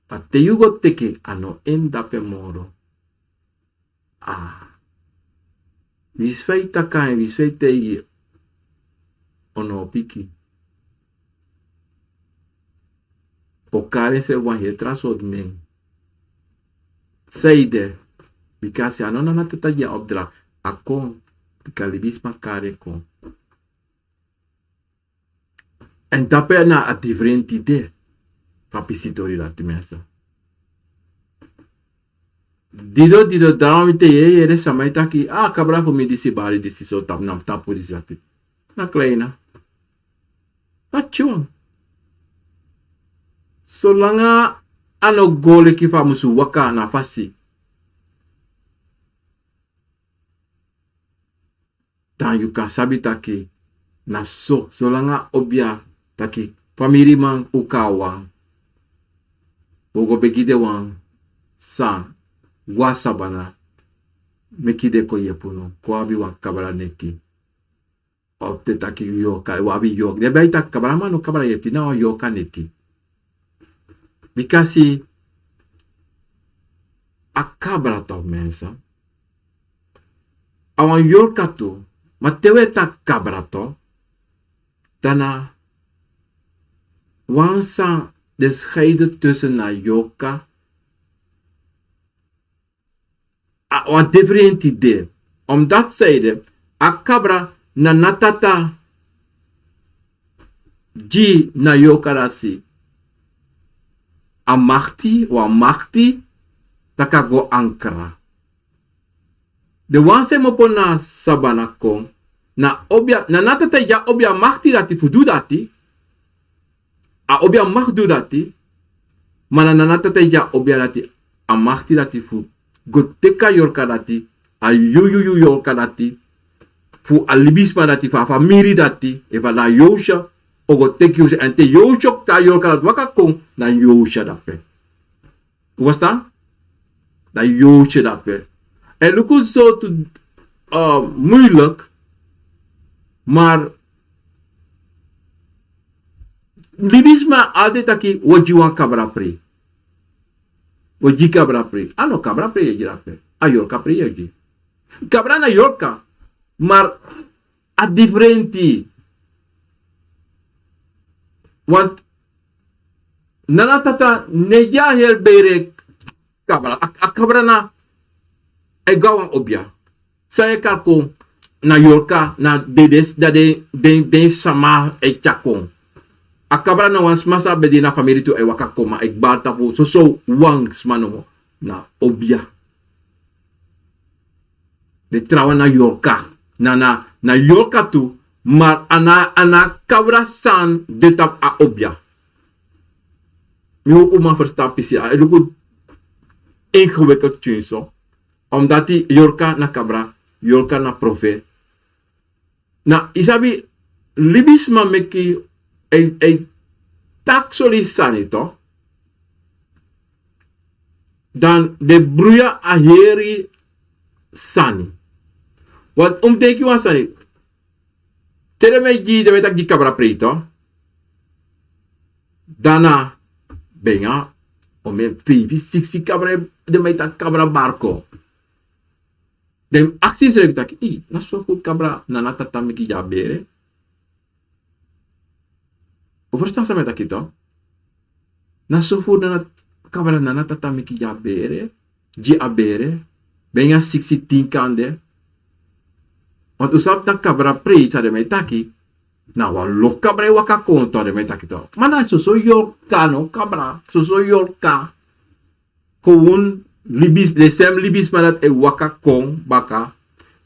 Pa te you go teke ano endape moro. Visfei takai visfei tegi. Ono piki. O kare se wan he trasod men. Seide. Bikasi ano na tata ya obdra. Akon. Kalibisma kare kon. En dape na a different idee. Kapisitori la timesa. Dido daarom te ye ere samaita ki kabra fu mi disi bari disi so tap nam tapu disi api. Na kleina. Na chuan. Solanga ano gole ki fa musu waka na fasi. Dan you kan sabi taki na so langa obia taki famiri man ukawa ogo begide wan san wa Sabana mekide ko yepuno ko abi wan kabara neti opte taki yoka wabi yok de baita kabara mano kabara yeti na yoka neti bikasi akabra to mensa awan yoka to Matewe ta kabrato. Daarna wansa de scheiden tussen na yoka. Wat different idee. Omdat zeiden, a kabra na natata ji na yoka rasi. A machti taka go ankara. De wanse mopo na Sabana kon. Na obia, na natata ja obia machti dati fudu dati. A obia machdu dati. Mana na natata ja obia dati. A machti dati fu. Goteka yorka dati. A yuyu yorka dati. Fu alibisma dati fa famiri dati. Eva na yosha. Ogo teki yosha. En te yosha ta yorka dati waka kon. Na yosha dape. Verstaan? Na yosha dape. En look hoe zo moeilijk, maar libisma altijd aki wajiwan kabra pre. Waji kabra pre. Ano kabra pre je rape. Ayorka pre je. Kabra na yorka, maar a differenti. Want nanatata neja herbere kabra. A kabra na e gawan obia. Saya kako na yorka na dedes da de sama e chakon. Akabra na wans masa bedi na family tu e wakakoma e balta po so wang smano na obia. De trawa na yorka. Na yorka tu maar ana kabra san de tap a obia. Mi ook uma verstappen si a luku ingewikkeld tjun so. Omdat die yorka na kabra, yorka na profe. Na isabi libisma meki taksoli sanito. Dan de bruya aheri sani. Wat teki wan sani. Tere me ji de metak di cabra preto. Dana benga o me 5-6 cabra de metak cabra barco. De aksi sere tak I na so goed cabra na tata me ki ja bere. O verstaan sa metak ito? Na so goed na cabra na tata me ki ja bere. Ji abere. Benga 16 kande. Want usap tak cabra preto de metaki. Na wa lo cabra waka konto de metaki to. Mana so yorka no cabra. So yorka. Gewoon libis, de sem libis manat e waka kong baka.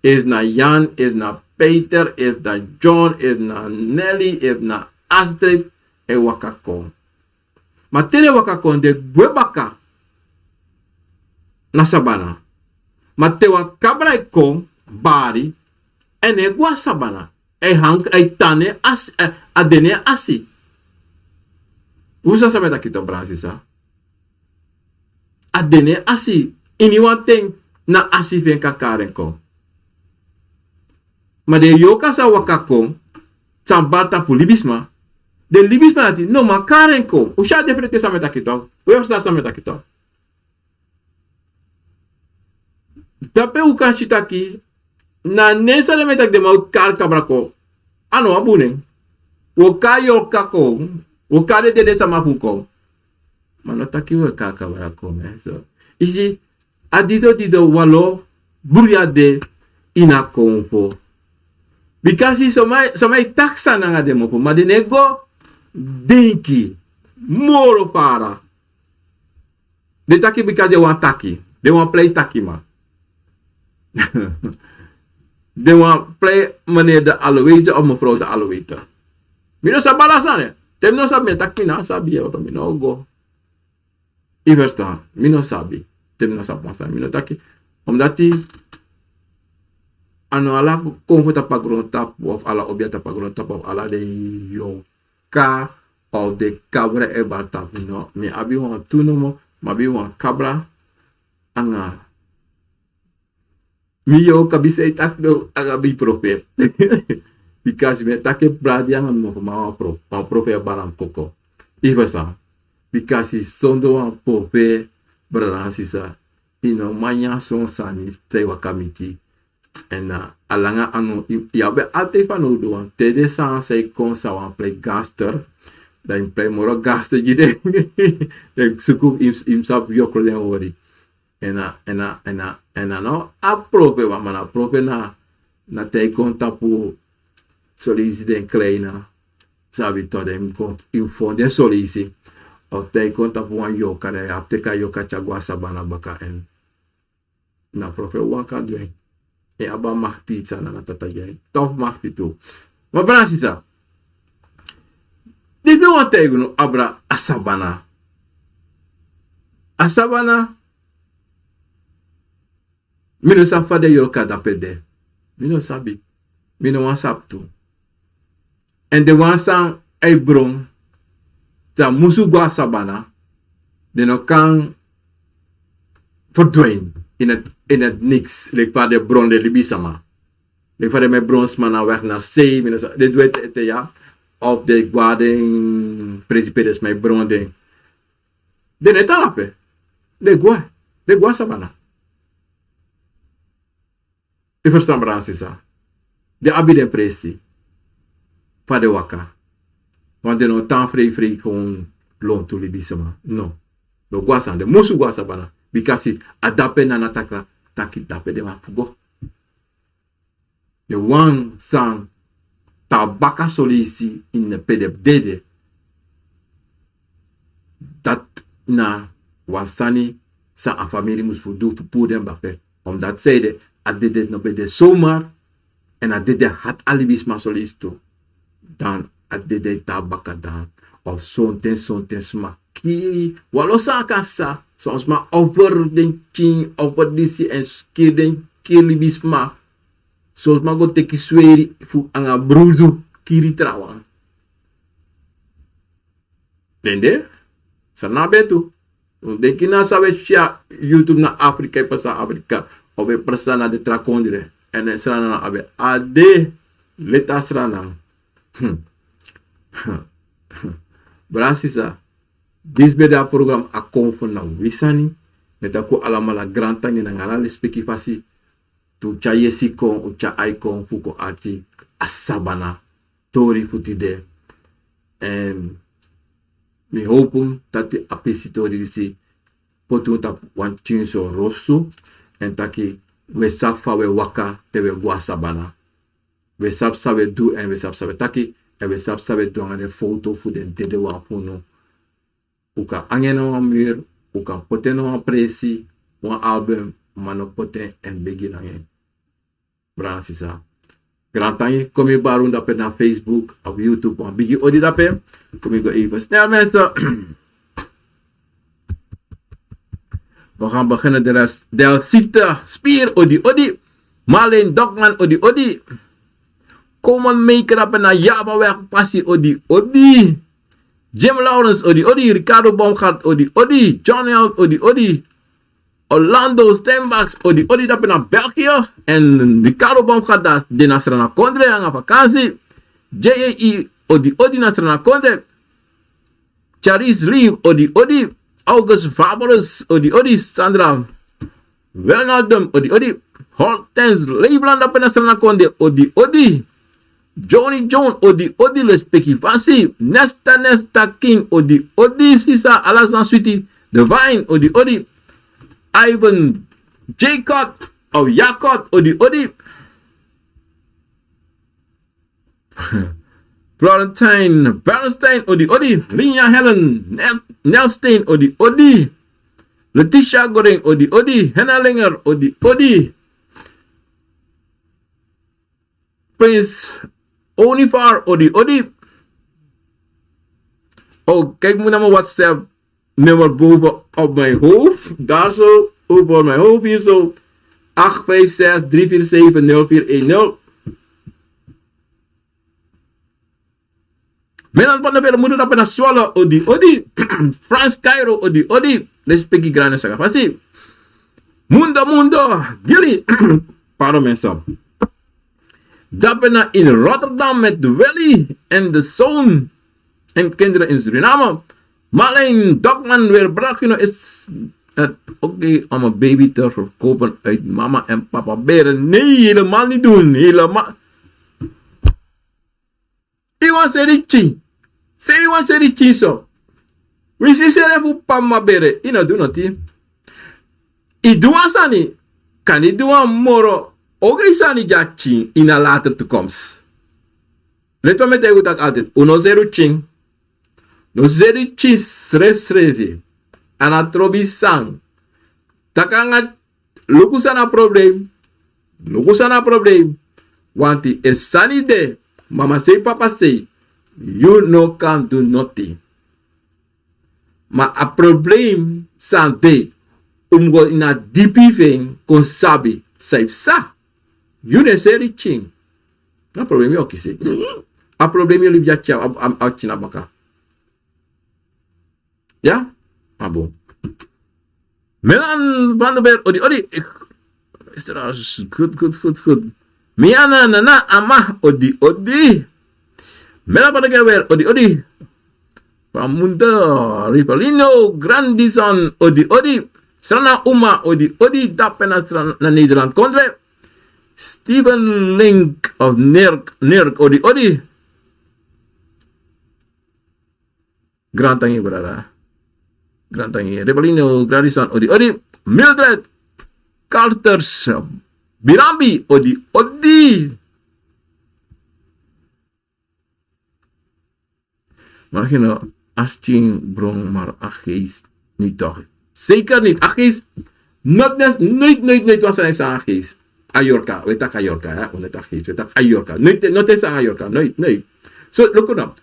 Is na Jan, is na Peter, is na John, is na Nelly, is na Astrid e waka kong. Maar tere waka kong de gwebaka na Sabana. Maar te wa cabra e kong bari en e gwa Sabana. E hank e tane as adene asi. Usa sabe daqui to Bransisa? Adene asi. Iniwanteng na asi ven kakaren ko. Maar de yoka sa wakakong tsambata pu libisma. De libisma nati no ma karen ko. Usha defrete sabe daqui to. Uya sta sabe daqui to. Tape uka chitaki na nesa de metak de mau kar kabrako. Ano abunen. Woka yoka ko. Woka de sama fuko. Mano taki woka kabrako me. So isi adido dido walo buria de ina konfo. Bikasi somai taksa nanga de mopo. Ma de nego denki moro fara. De taki because de wan taki. De wan play taki ma. De wan play meneer de Aloëte of mevrouw de Aloëte. Mino sabala sane. Tem no sabi tak mina sabi auto mino go. I verstaan. Mino sabi. Tem no sabi masa mino taki. Omdat die ano ala komfort pagronta of ala obiata pagronta of ala de yoka of de cabra e batap no. Me abi wan tunomo, mabi wan cabra anga. Mi yo kabisa itak do agabi profet. Because me take bradi ang mo ma profet baram koko. Ifasa. Because sondo an profet baran sisa. Ino manya son sani te wakamiti. En alanga anu yabe ate fanu do an tede san sei kon sa wan play gaster. Dan play moro gaster jide. Ek sukup imsap yo krolen wori. En no aprove wa mana aprove na te conta pu solisi den kleina sabi to dem in fonde solisi o te conta pu an yoka de apteka yoka chagwa Sabana baka en na profe waka dwen e aba mahti sana na tata jen tof mahti tu ma bransisa dis no te no abra asabana Mino sa fade yoka da pede. Mino sabi. Mino wan sap tu. En de wan san e bron. Sa musu gwa Sabana. De no kan verdwijnen in het niks. Lek waar de bron de libisama. Lek waar de me bronsman na weg naar zee. Mino sa. De doet het ja. Of de guarding principes me bron de. De net alape. De gwa Sabana. Je verstaan Bransisa. De abi de presti. Pa de waka. Want de no tan vrij gewoon loon to libisema. No. Do guasan. De musu guasa bana. Bikasi adape na nataka. Taki dape de ma fugo. De wan san tabaka solisi in de pedep dede. Dat na wasani sa a familie moest voldoen voor den bape. Omdat zeiden a dede no be de zomaar en a dede hat alibisma solisto dan a dede tabaka dan of sonten sma ki walo sa kasa soms ma over den ching over disi en skir den kilibisma soms ma go teki sweri fu anga brudu kiri trawan dende sana betu de kina sabe chia YouTube na Afrika e pasa Afrika obe persana de Dede Kondre en srana abe ade leta srana Brasisa. Dis beda program a konfon na wisani. Met ako alamala grantang na ngalali spekifasi. Tu cha yesi kon u cha icon fuko arti a Sabana. Tori futide. En mi hopum tati apisitori disi potu tap wan chinso rosu. En taki we sap fa we waka te we gwa Sabana. We sap sabe do en we sap sabe taki. En we sap sabe do an de foto fu den dede wan funo. Uka angena wan muur. Uka poten wan presi. Wan album. Mano poten en begin angen. Bran sisa. Grantangi, kom je baroen dapen naar Facebook of YouTube. Wan bigi odi dapen. Kom je go even snel mensen. We gaan beginnen de rest. Del Sita, Spier, odi odi. Marleen Dokman, odi odi. Komen maker dapen naar Java weg, passie, odi odi. Jim Lawrence, odi odi. Ricardo Baumgart, odi odi. John Held, odi odi. Orlando Steinbachs, odi odi dapen naar België. En Ricardo Baumgart daar de Nasrana Kondre aan vakantie. JAE, odi odi Nasrana Kondre. Charis Lee, odi odi. August Faberus, odi odi. Sandra Wijnaldum, odi odi. Hortens Leibland dapen Nasrana Kondre, odi odi. Johnny John, odi odi le spekifasi. Nesta King, odi odi. Sisa Alazan Sweetie. Divine, odi odi. Ivan Jacob of Jacob, odi odi. Florentine Bernstein, odi odi. Rina Helen Nelstein, odi odi. Letitia Goring, odi odi. Henna Linger, odi odi. Prince Onifar, odi odi. Oh, kijk maar naar mijn WhatsApp nummer boven op mijn hoofd. Daar zo, over mijn hoofd hier zo. 856-347-0410. Menan van de wereld moet dat naar Swallow, odi odi. Frans Cairo, odi odi. Let's speak it grande saga. Fasi. Mundo, Gilly. Pardon mensen. Dat ben in Rotterdam met de Willy en de zoon en kinderen in Suriname. Marleen Dokman weer bracht, is het oké om een baby te verkopen uit mama en papa beren. Nee, helemaal niet doen. Helemaal. Iwan serichi. Iwan serichi zo. We zien ze even papa beren. Ina doen het hier. I doe asani. Kan ik doen moro. Ogri sani jachi in een later toekomst. Let me met je altijd. Uno zero ching. No zeri chi schreef. Anatrobi sang. Takanga lukusana probleem. Want die sani de. Mama say papa say. You no can do nothing. Maar a probleem san de. Umgo in a dipi ving kon sabi. Saip sa. You ne zeri ching. Na probleem yo kisi. A probleem yo libya chia a chinabaka. Ja? Maar bon. Melan Vandenberg, odi. Is er goed. Miana nana ama, odi. Melan Vandenberg, odi. Ramunda Ripalino, Grandison, odi. Strana Uma, odi. Dapena na Nederland Kondre. Steven Link of Nirk, odi. Grantangi brada. Grantangi Rebelino Gradison, odi. Mildred Carters Birambi, odi. Maar je nou asking brong maar achis niet toch? Zeker niet. Achis nooit was er eens achis. Ayorka, weet dat Ayorka, hè? Weet dat achis, weet dat Ayorka. Nooit eens Ayorka, nooit. So look up.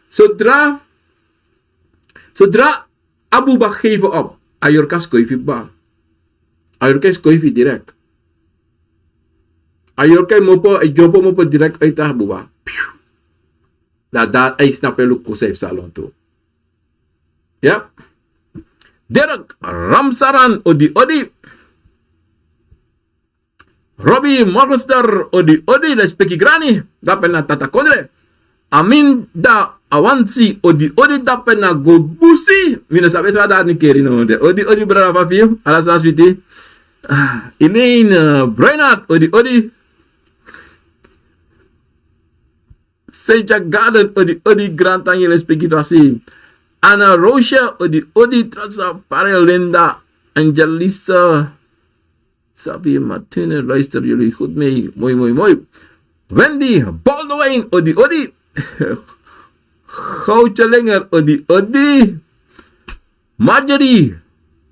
Zodra Abuba geven op, Ayorka is koifi ba. Ayorka is koifi direct. Ayorka mopo direct uit Abuba. Dat hij snapt wel hoe ze salon toe. Ja? Derek Ramsaran, odi. Robbie Morgenster, odi, les peki grani. Dat ben na Tata Kondre. Amin da awansi odi dape na go busi. Mina sabe sa da ni keri no de. Odi brada papi ala sa switi. Elaine Brainard odi Seja Garden odi Grand Tangi respectivasi. Anna Rocha odi Trasa Parelenda Angelisa Sabi Martine luister jullie goed mee. Mooi. Wendy Baldwin odi Goutjelinger odi Marjorie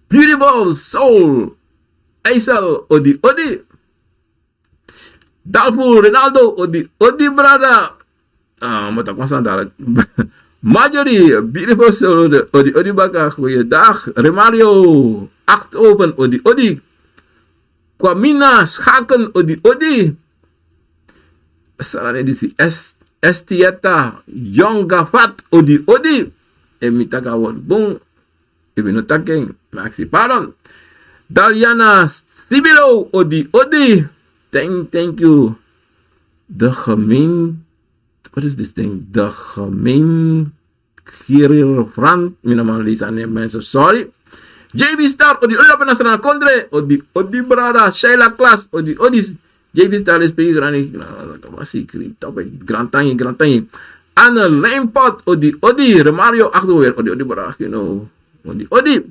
Beautiful Soul Aisel odi Dalfu Ronaldo odi brada mata kwasan daar Marjorie Beautiful Soul odi baka goeiedag Remario 8 open odi Kwamina Schaken odi Salah edisi Estieta Young Gafat odi Emitaka Wodbung Ibinutaking Maxi Pardon Daliana Sibilo odi thank you the Gemein what is this thing the Gemein Kirill Front minaman lisa name mensen sorry JB Star odi penasana Kondre odi brada Sheila Class odi JB Star is speaking grani masih topik Grand Tangi Anna Lampot odi Remario Akdower odi brada odi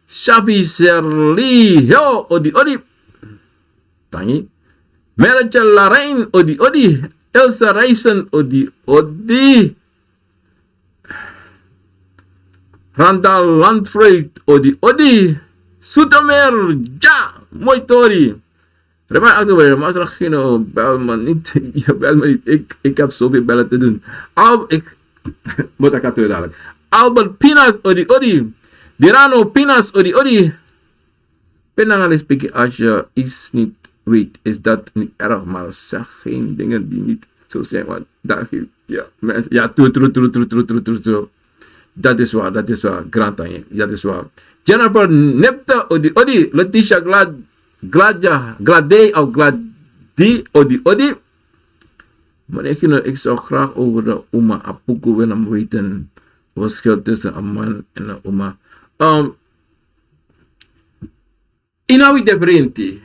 Shafi Serli Yo odi Tangi Merachel Larain odi Elsa Reisen odi Randall Landfreud odi Soetermeer ja Moitori Rema Akdower maar bel me niet bel me niet ik heb zoveel bellen te doen moet ik het dadelijk Albert Pinas odi Dirano Pinas odi Penangan spreken als je iets niet weet, is dat niet erg, maar zeg geen dingen die niet zo zijn, want dat geeft, true. Dat is waar, Grand Tangi, dat is waar. Jennifer Nepta odi Letitia Glade of Gladi odi maar ik zou graag over de Uma Apuku willen weten, wat verschil tussen een man en een Uma. Inawi differenti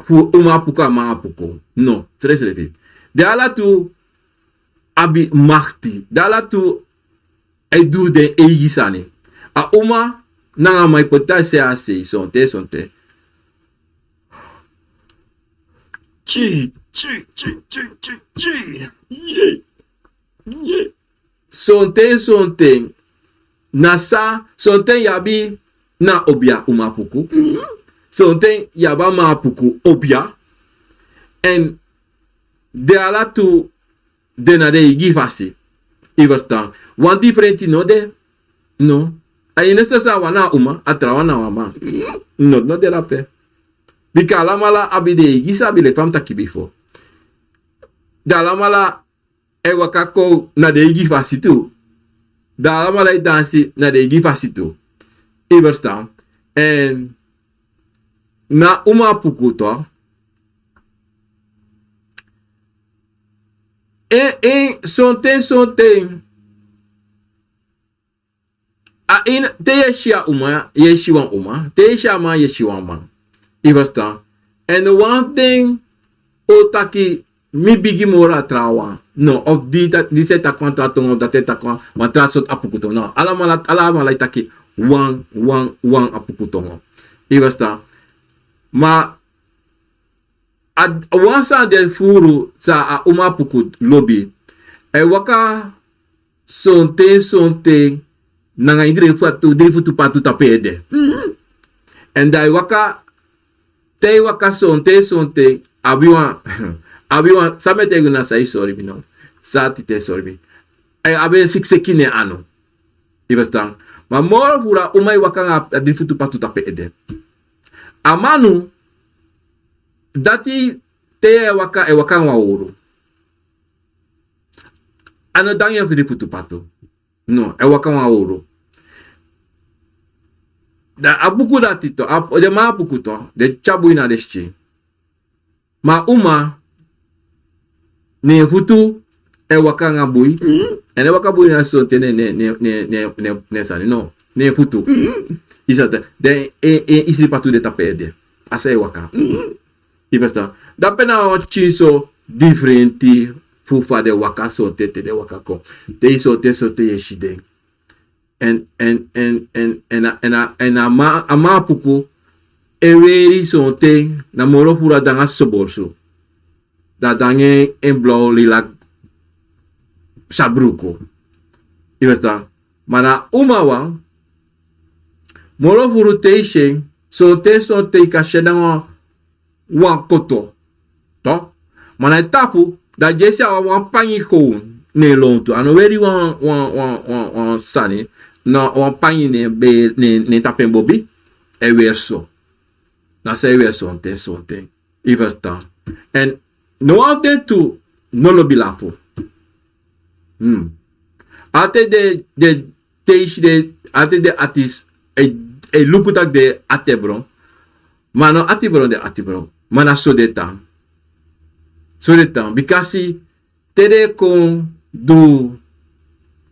fu Uma Apuka ma Apuku. No, seriously. De ala tu abi machti. De ala tu ai du de eigisani. A Uma nanga mai pota se ase sonte. Chi. Sonte. Nasa sonte yabi na obia Uma Apuku. Sonte yaba ma Apuku obia. En de ala tu de na de gifasi. Iverstaan. Want differenti no de? No. Ay nesta sa wana Uma atra wana wama. No de la pe. Bika alamala abide gisa bile fam takibifo. Da alamala e wakako na de gifasi tu. Da alamala dansi na de gifasi tu. Iverstaan. En na Uma Apuku to. Sonte. A in te yeshia Uma, yeshiwan Uma. Te yeshia ma yeshiwan ma. Iverstaan. En the one thing otaki mi bigi mora trawa. No, of di se takwan tratongo dat te takwan ma trasot apukuto. No, alamala itaki wang apukutongo. Iverstaan. Ma wansa de furu sa a Uma Apuku lobby. E waka sonte nanga indre futu patu tapede. En dai waka te waka sonte abiwan samete guna sai sorry bino. Sa tite sorry. E abe siksekine ano. Iverstaan. Ma mor fura Uma waka nga di futu patu tapede. Amanu dati te waka wa ouro. Ano danya vidi futu patu. No, waka wa ouro. Da abuku dati to, de ma abuku to, de chabu ina deschi. Ma Uma ne futu e waka nga bui en e waka bui na so te ne sani no ne futu isate de isi patu de tapede asa e waka ivesta da pena o chiso differenti fu fa de waka so te de waka ko te so te yeshide en ama puku eweri so te na moro fura danga sobolso da dange en blau lila sabruko ivesta mana umawa moro furu te shen so te kashenanga wakoto to mana tapu da jesi awa pangi ko ne lonto ano weri wan sani no wan pangi ne tapen bobi e verso na se verso te ivesta en no ante tu no lo bilafo ate de teish de ate de atis e lukutak de atebron mano atibron de atibron mana so de tam bikasi tere kon du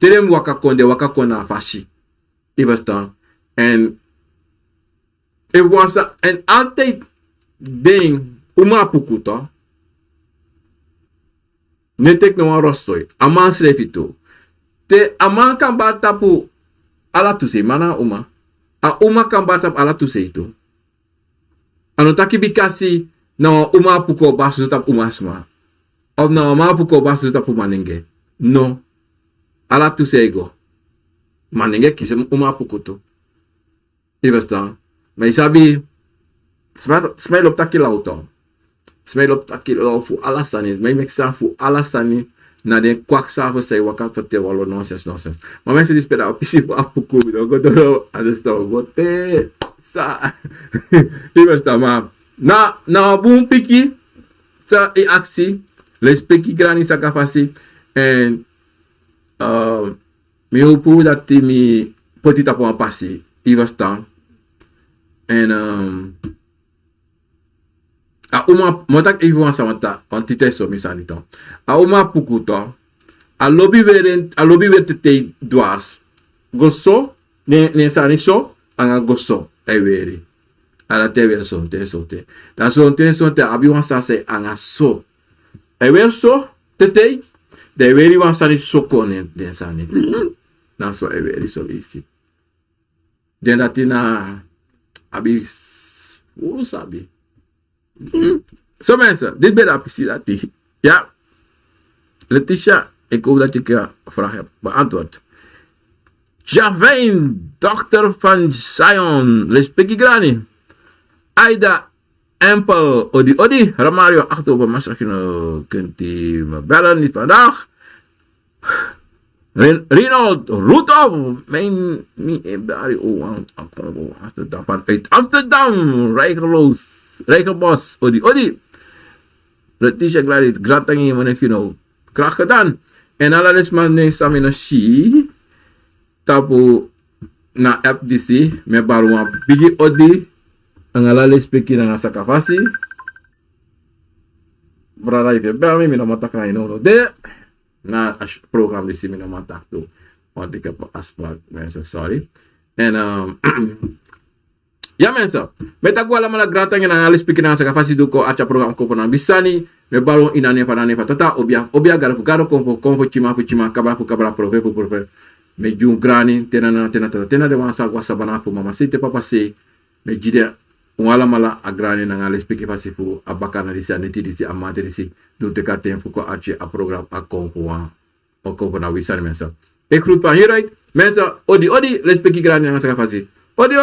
tere waka kon na fashi ivesta en e wansa en ante den uma pukuto netek no rostoy aman srefito te aman kan tapu ala tuse mana uma kan tap ala tuse itu anu taki bikasi no uma puko basu tap uma sma of no uma puko basu tap manenge no ala tuse ego manenge kisem uma pukuto ivesta mai sabi smell op taki lauto smell op taki fu alasani mai meksa fu alasani na de kwaksa fu sei waka te walo nonsense ma mense dispera pisi fu apuku do godoro adesto gote sa ivesta ma na bum piki sa e aksi les peki grani sa kafasi en mi upu dati mi potita po pasi ivesta en a uma motak iwan samata antite so misanito a uma pukuto a lobby vertete dwars gosso ne saniso anga gosso e veri ala te verso te da so te abi wan sase anga so e verso te de veri wan sani so kone de sani na so e veri so isi den datina abi sabi zo mensen, dit ben de appreciatie. Ja. Letitia, ik hoop dat ik je vraag heb beantwoord. Javijn, dochter van Zion, respectie grani. Aida Empel, Odi, Ramario, 8 oktober, Masakino, kunt u me bellen, niet vandaag. Rinald Roethoff, mijn uit Amsterdam, Rijkelbos, Odi. Letitia Glady, gratangi manekino, graag gedaan. En alles man ne samina shi, tapu na FDC, me baruma bigi Odi, ang alale speki na sakafasi. Brada ife, bami minamatak na ino, de, na program disi minamatak to. Want ik heb afspraak, mensen, sorry. En, ja mensen, met aku alam ala grata ngena alis pikinan sa kafasi duko acha program ko na bisani me balo inane fanane fatata obia garo konfo chima kabra prove me jun grani tena de wansa kwa sabana fu mama site papa se me jide wala mala agrani na alis pikifasi fu abakana disi aneti disi amate disi do te katen fu ko acha a program a konfo wa ko na bisani mensen ik groet van hieruit mensen odi respecti grani na sa kafasi odi